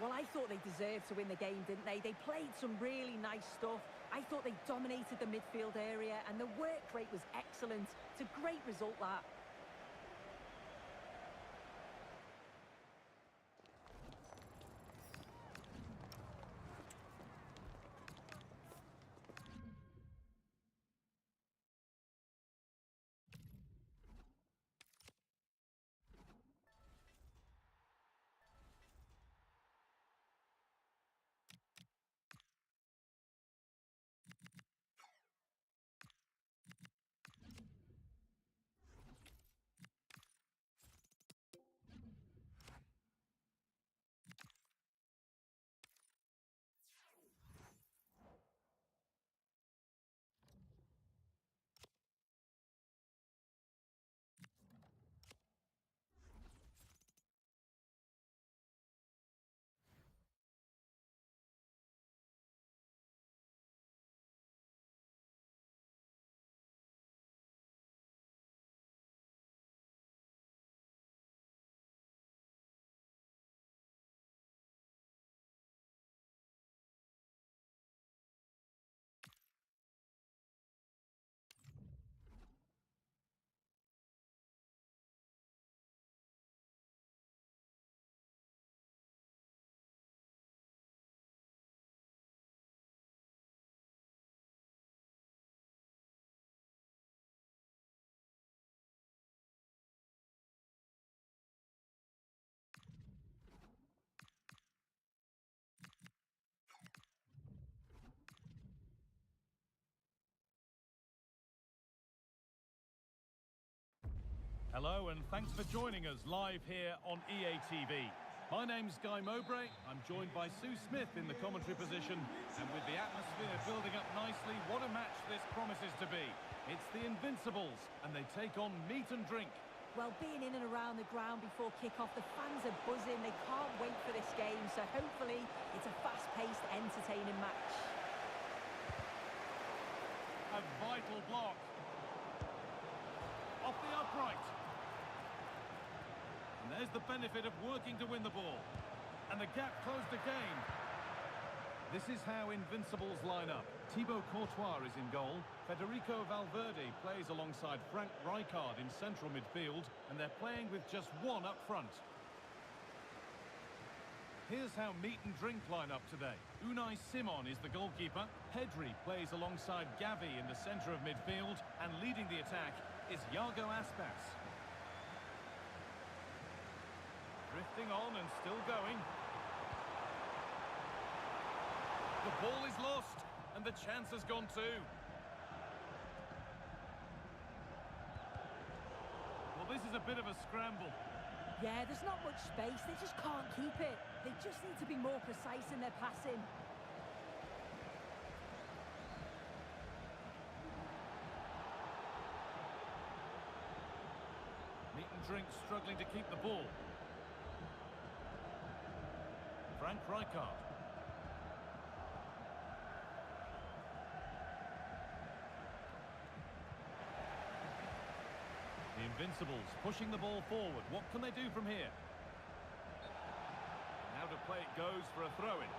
B: Well, I thought they deserved to win the game, didn't they? They played some really nice stuff. I thought they dominated the midfield area and the work rate was excellent. It's a great result, that.
D: Hello and thanks for joining us live here on EA TV. My name's Guy Mowbray. I'm joined by Sue Smith in the commentary position, and with the atmosphere building up nicely, what a match this promises to be. It's the Invincibles, and they take on meat and drink.
B: Well, being in and around the ground before kick-off, the fans are buzzing. They can't wait for this game, so hopefully it's a fast-paced, entertaining match.
D: A vital block. Off the upright. And there's the benefit of working to win the ball. And the gap closed again. This is how Invincibles line up. Thibaut Courtois is in goal. Federico Valverde plays alongside Frank Rijkaard in central midfield. And they're playing with just one up front. Here's how meat and drink line up today. Unai Simon is the goalkeeper. Pedri plays alongside Gavi in the centre of midfield. And leading the attack is ASUS. Drifting on and still going. The ball is lost, and the chance has gone too. Well, this is a bit of a scramble.
B: Yeah, there's not much space. They just can't keep it. They just need to be more precise in their passing.
D: Meat and drink struggling to keep the ball. Frank Rijkaard. The Invincibles pushing the ball forward. What can they do from here? Now to play it goes for a throw-in.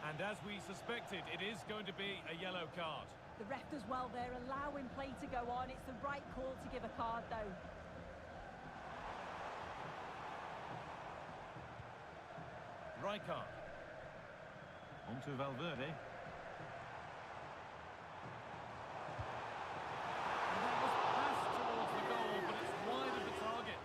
D: And as we suspected, it is going to be a yellow card.
B: The ref does well there, allowing play to go on. It's the right call to give a card, though.
D: Rijkaard. On to Valverde. And that was passed towards the goal, but it's wide of the target.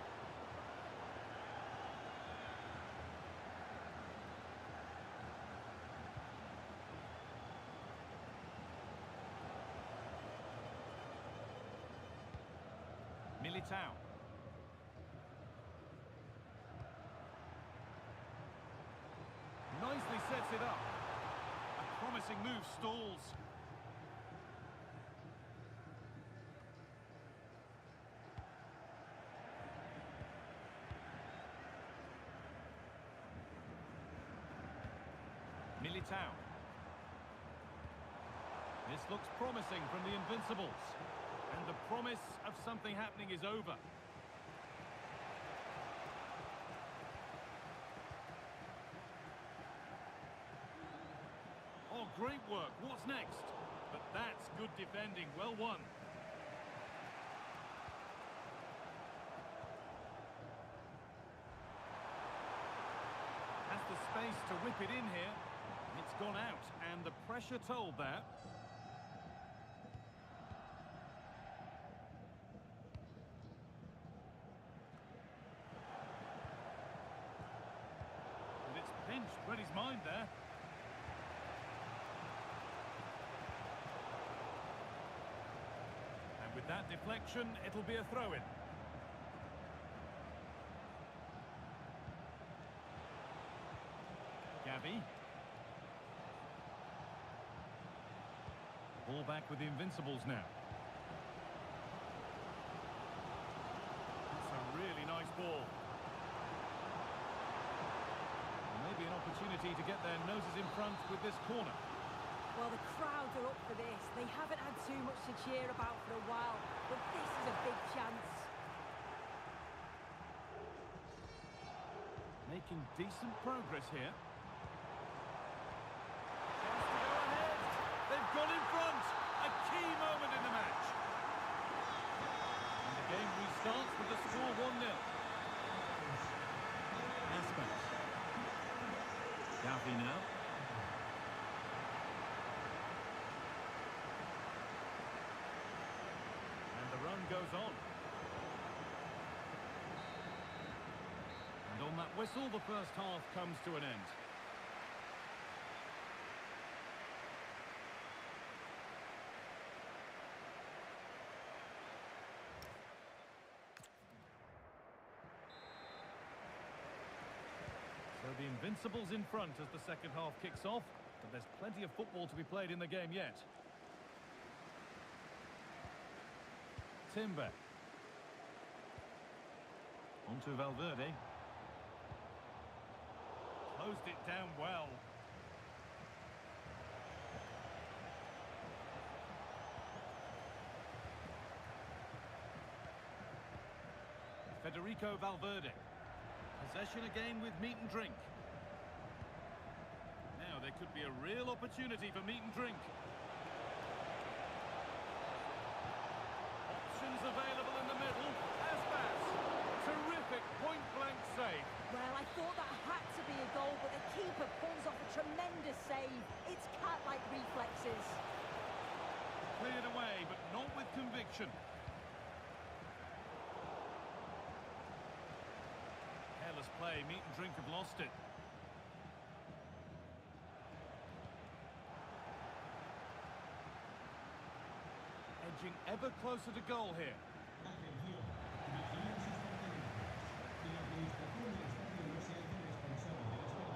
D: Militao. Nicely sets it up. A promising move stalls. Militao. This looks promising from the Invincibles. And the promise of something happening is over. Oh, great work. What's next? But that's good defending. Well won. Has the space to whip it in here. It's gone out, and the pressure told there. And it's pinched, read his mind there. And with that deflection, it'll be a throw-in. Gavi. Ball back with the Invincibles now. It's a really nice ball. Maybe an opportunity to get their noses in front with this corner.
B: Well, the crowds are up for this. They haven't had too much to cheer about for a while, but this is a big chance.
D: Making decent progress here. They've gone in front. A key moment in the match. And the game restarts with the score 1-0. ASUS. Gavi now. And the run goes on. And on that whistle, the first half comes to an end. So the Invincibles in front as the second half kicks off, but there's plenty of football to be played in the game yet. Timber. On to Valverde. Closed it down well. Federico Valverde. Possession again with meat and drink. Now there could be a real opportunity for meat and drink. Options available in the middle. ASUS. Terrific point-blank save.
B: Well, I thought that had to be a goal, but the keeper pulls off a tremendous save. It's cat-like reflexes.
D: Cleared away, but not with conviction. Careless play, meat and drink have lost it. Edging ever closer to goal here.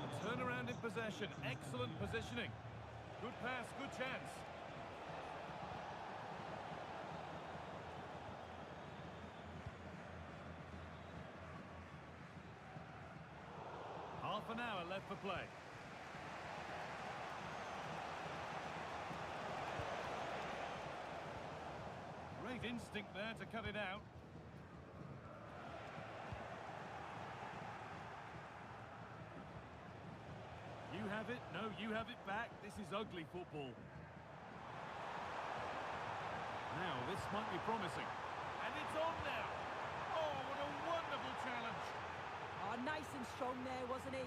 D: A turnaround in possession, excellent positioning. Good pass, good chance. Half an hour left for play. Great instinct there to cut it out. You have it, no, you have it back. This is ugly football. Now, this might be promising. And it's on now. Oh, what a wonderful challenge.
B: Oh, nice and strong there, wasn't he?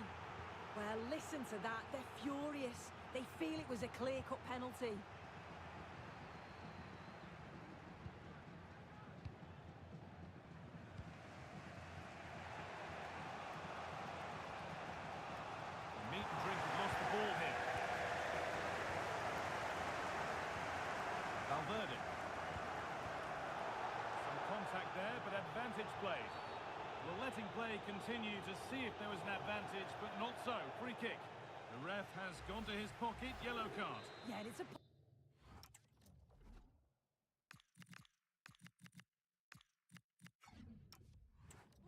B: Well, listen to that. They're furious. They feel it was a clear-cut penalty.
D: Meat and drink have lost the ball here. Valverde. Some contact there, but advantage played. Well, letting play continue to see if there was an advantage, but not so. Free kick. The ref has gone to his pocket. Yellow card.
B: Yeah, and it's a...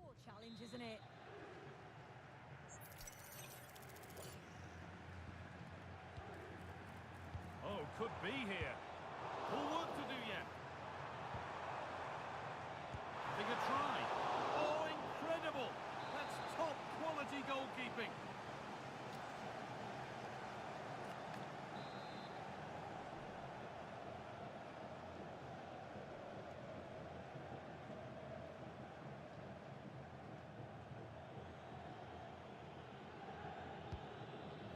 B: poor challenge, isn't it?
D: Oh, could be here. More work to do yet. Having a try. Oh, incredible! That's top quality goalkeeping.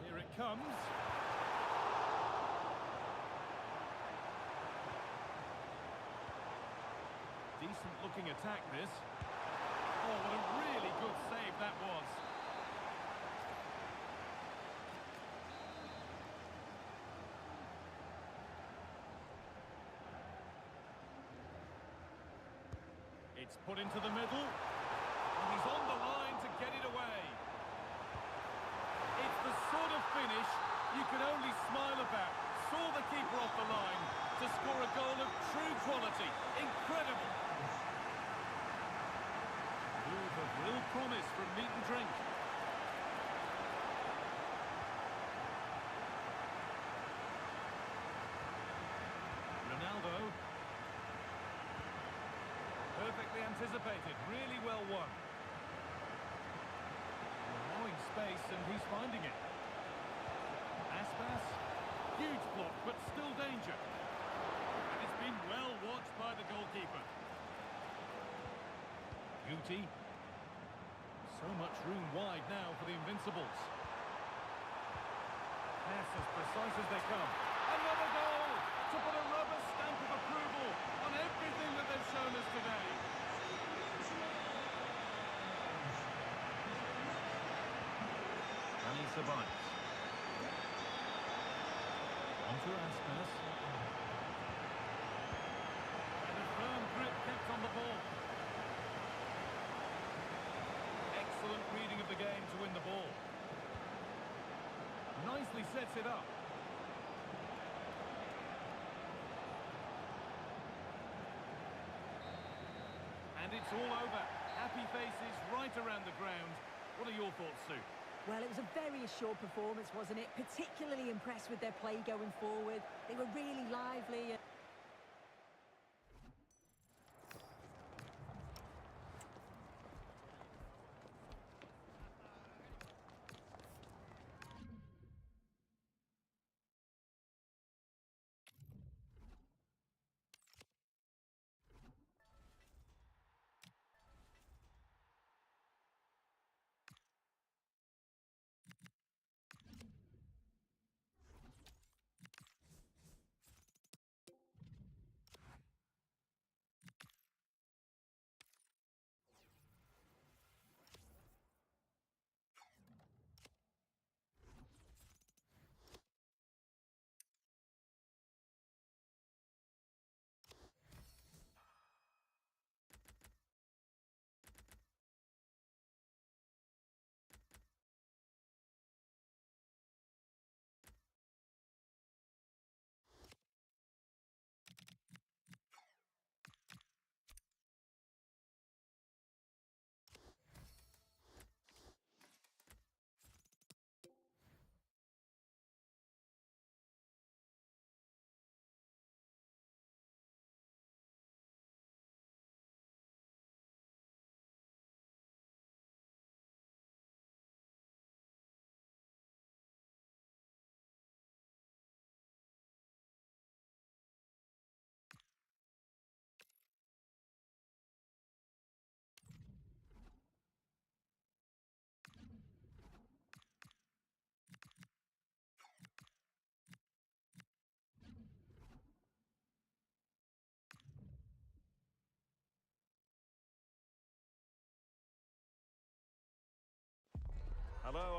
D: Here it comes. Decent looking attack, this. Oh, what a really good save that was. It's put into the middle. And he's on the line to get it away. It's the sort of finish you can only smile about. Saw the keeper off the line to score a goal of true quality. Incredible. Move of real promise from meat and drink. Ronaldo. Perfectly anticipated, really well won. Allowing space and he's finding it. ASUS, huge block but still danger. And it's been well watched by the goalkeeper. Beauty. So much room wide now for the Invincibles. Pass as precise as they come. Another goal to put a rubber stamp of approval on everything that they've shown us today. And he survives. Onto ASUS. And a firm grip kept on the ball. Excellent reading of the game to win the ball. Nicely sets it up. And it's all over. Happy faces right around the ground. What are your thoughts, Sue?
B: Well, it was a very assured performance, wasn't it? Particularly impressed with their play going forward. They were really lively.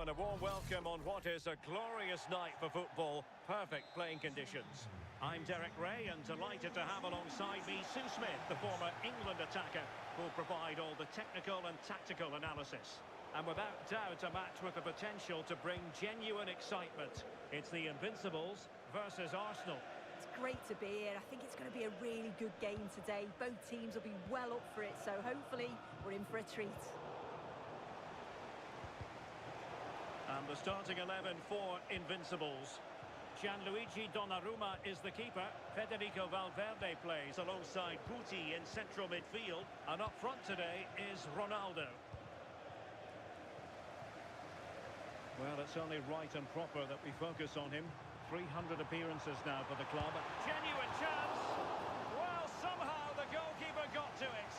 A: and a warm welcome on what is a glorious night for football. Perfect playing conditions. I'm Derek Ray and delighted to have alongside me Sue Smith, the former England attacker, who'll provide all the technical and tactical analysis. And without doubt, a match with the potential to bring genuine excitement. It's the Invincibles versus Arsenal.
B: It's great to be here. I think it's going to be a really good game today. Both teams will be well up for it, so hopefully we're in for a treat.
A: And the starting 11 for Invincibles. Gianluigi Donnarumma is the keeper. Federico Valverde plays alongside Guti in central midfield. And up front today is Ronaldo. Well, it's only right and proper that we focus on him. 300 appearances now for the club. Genuine chance. Well, somehow the goalkeeper got to it.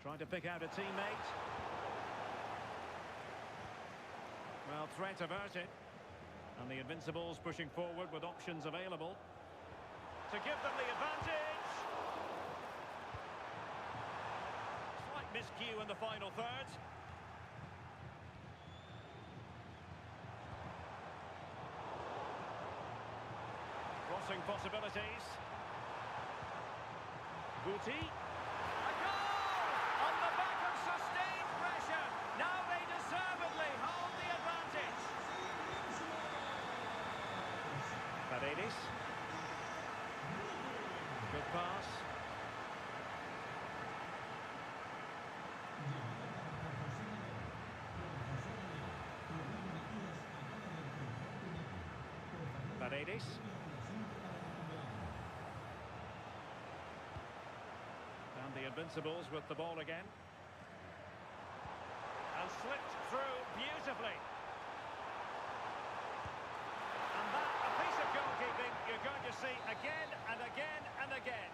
A: Trying to pick out a teammate. Well, threat averted. And the Invincibles pushing forward with options available to give them the advantage. Slight miscue in the final third. Crossing possibilities. Guti. A goal! On the back of sustained pressure. Now they deservedly hold the advantage. Paredes. Good pass. Paredes. And the Invincibles with the ball again. And slipped through beautifully. And that, a piece of goalkeeping you're going to see again and again and again.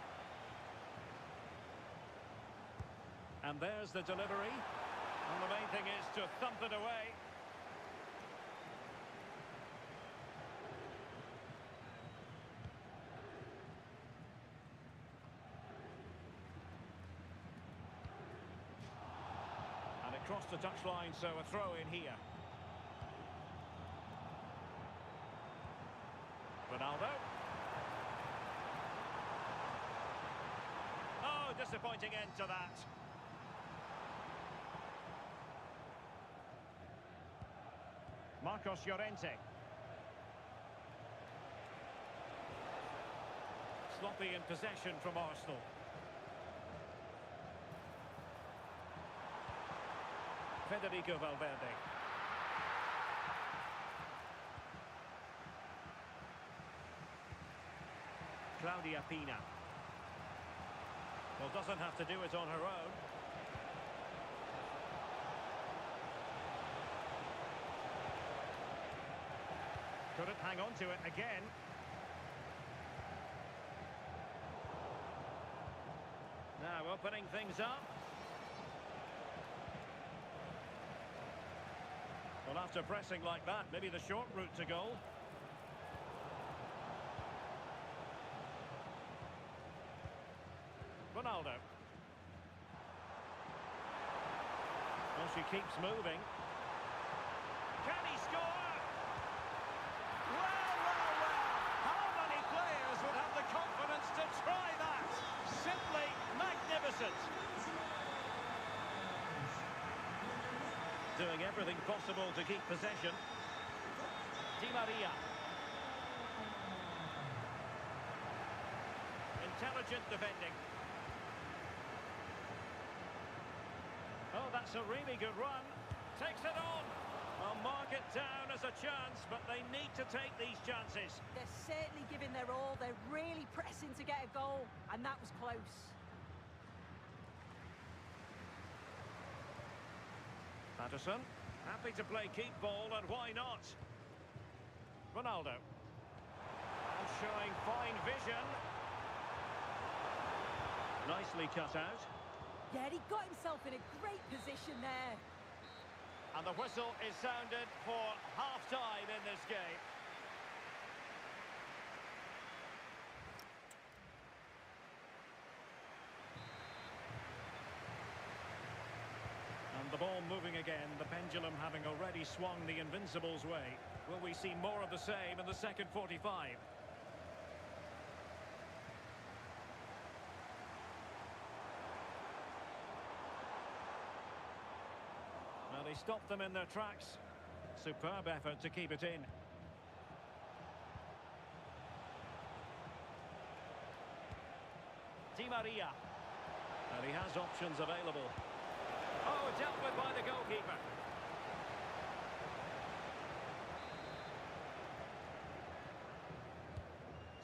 A: And there's the delivery. And the main thing is to thump it away. And it crossed the touchline, so a throw in here. Ronaldo. Oh, disappointing end to that. Marcos Llorente. Sloppy in possession from Arsenal. Federico Valverde. Claudia Pina. Well, doesn't have to do it on her own. Couldn't hang on to it again. Now opening things up. Well, after pressing like that, maybe the short route to goal. Ronaldo. Well, she keeps moving. Can he score? Well, well, well. How many players would have the confidence to try that? Simply magnificent. Doing everything possible to keep possession. Di Maria. Intelligent defending. Oh, that's a really good run. Takes it on. I'll mark it down as a chance, but they need to take these chances.
B: They're certainly giving their all. They're really pressing to get a goal, and that was close.
A: Patterson, happy to play keep ball, and why not? Ronaldo. And showing fine vision. Nicely cut out.
B: Yeah, he got himself in a great position there.
A: And the whistle is sounded for half-time in this game. moving again, the pendulum having already swung the Invincibles' way. Will we see more of the same in the second 45? Well, he stopped them in their tracks. Superb effort to keep it in. Di Maria. And he has options available. Oh, dealt with by the goalkeeper.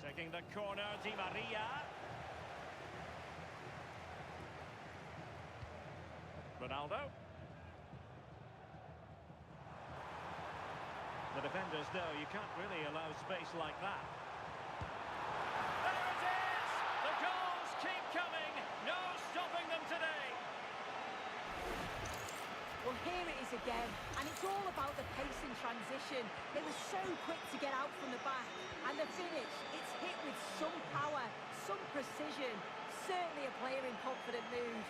A: Taking the corner, Di Maria. Ronaldo. The defenders know you can't really allow space like that. There it is! The goals keep coming! No stopping them today!
B: Well, here it is again, and it's all about the pace in transition. They were so quick to get out from the back, and the finish, it's hit with some power, some precision. Certainly a player in confident mood.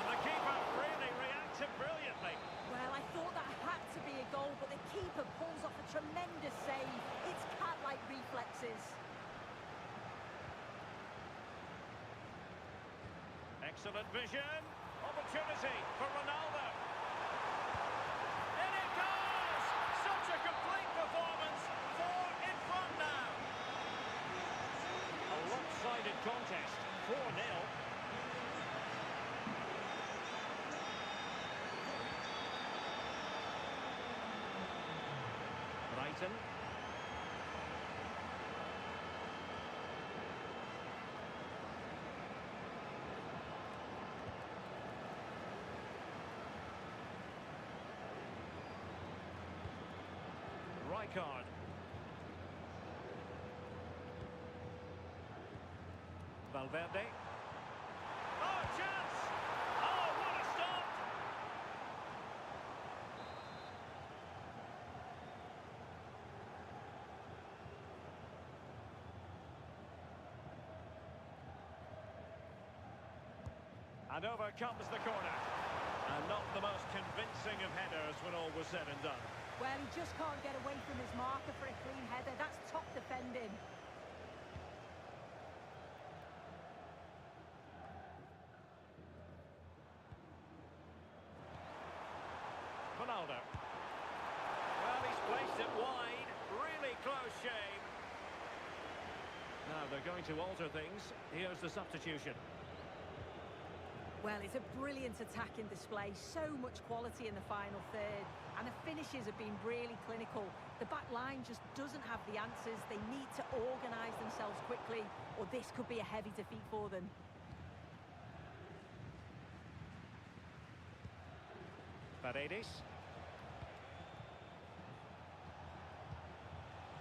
A: And the keeper really reacted brilliantly.
B: Well, I thought that had to be a goal, but the keeper pulls off a tremendous save. It's cat-like reflexes.
A: Excellent vision. Opportunity for Ronaldo. In it goes! Such a complete performance. 4 in front now. A lopsided contest. 4-0. Brighton. Rijkaard. Valverde. Oh, chance! Oh, what a stop! And over comes the corner. And not the most convincing of headers when all was said and done.
B: Well, he just can't get away from his marker for a clean header. That's top defending.
A: Ronaldo. Well, he's placed it wide. Really close shave. Now they're going to alter things. Here's the substitution.
B: Well, it's a brilliant attacking display. So much quality in the final third. And the finishes have been really clinical. The back line just doesn't have the answers. They need to organise themselves quickly, or this could be a heavy defeat for them.
A: Paredes.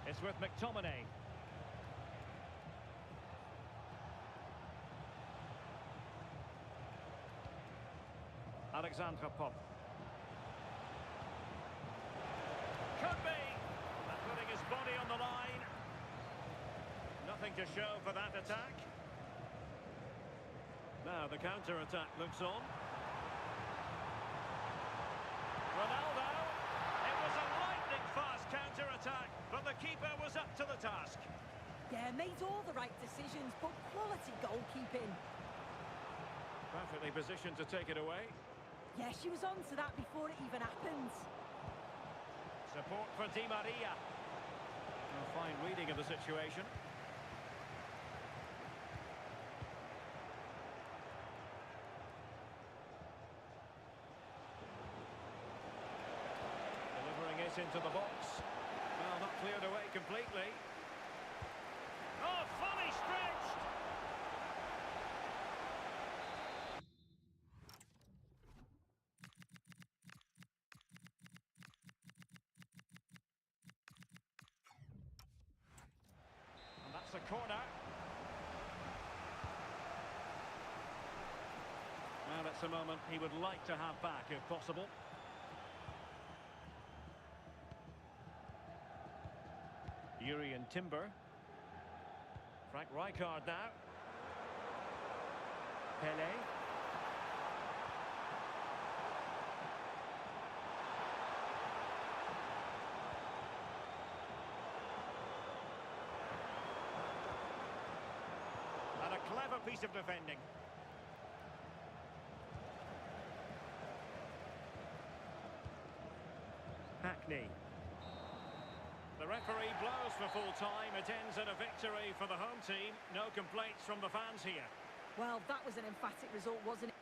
A: It's with McTominay. Alexandre Pop. Could be! And putting his body on the line. Nothing to show for that attack. Now the counter-attack looks on. Ronaldo. It was a lightning-fast counter-attack, but the keeper was up to the task.
B: Yeah, made all the right decisions, but quality goalkeeping.
A: Perfectly positioned to take it away.
B: Yeah, she was on to that before it even happened.
A: Support for Di Maria. A fine reading of the situation. Delivering it into the box. Well, not cleared away completely. Oh, fully stretched! And that's a corner. Well, that's a moment he would like to have back, if possible. Yuri and Timber. Frank Rijkaard now. Pele. Clever piece of defending. Hackney. The referee blows for full time. It ends in a victory for the home team. No complaints from the fans here.
B: Well, that was an emphatic result, wasn't it?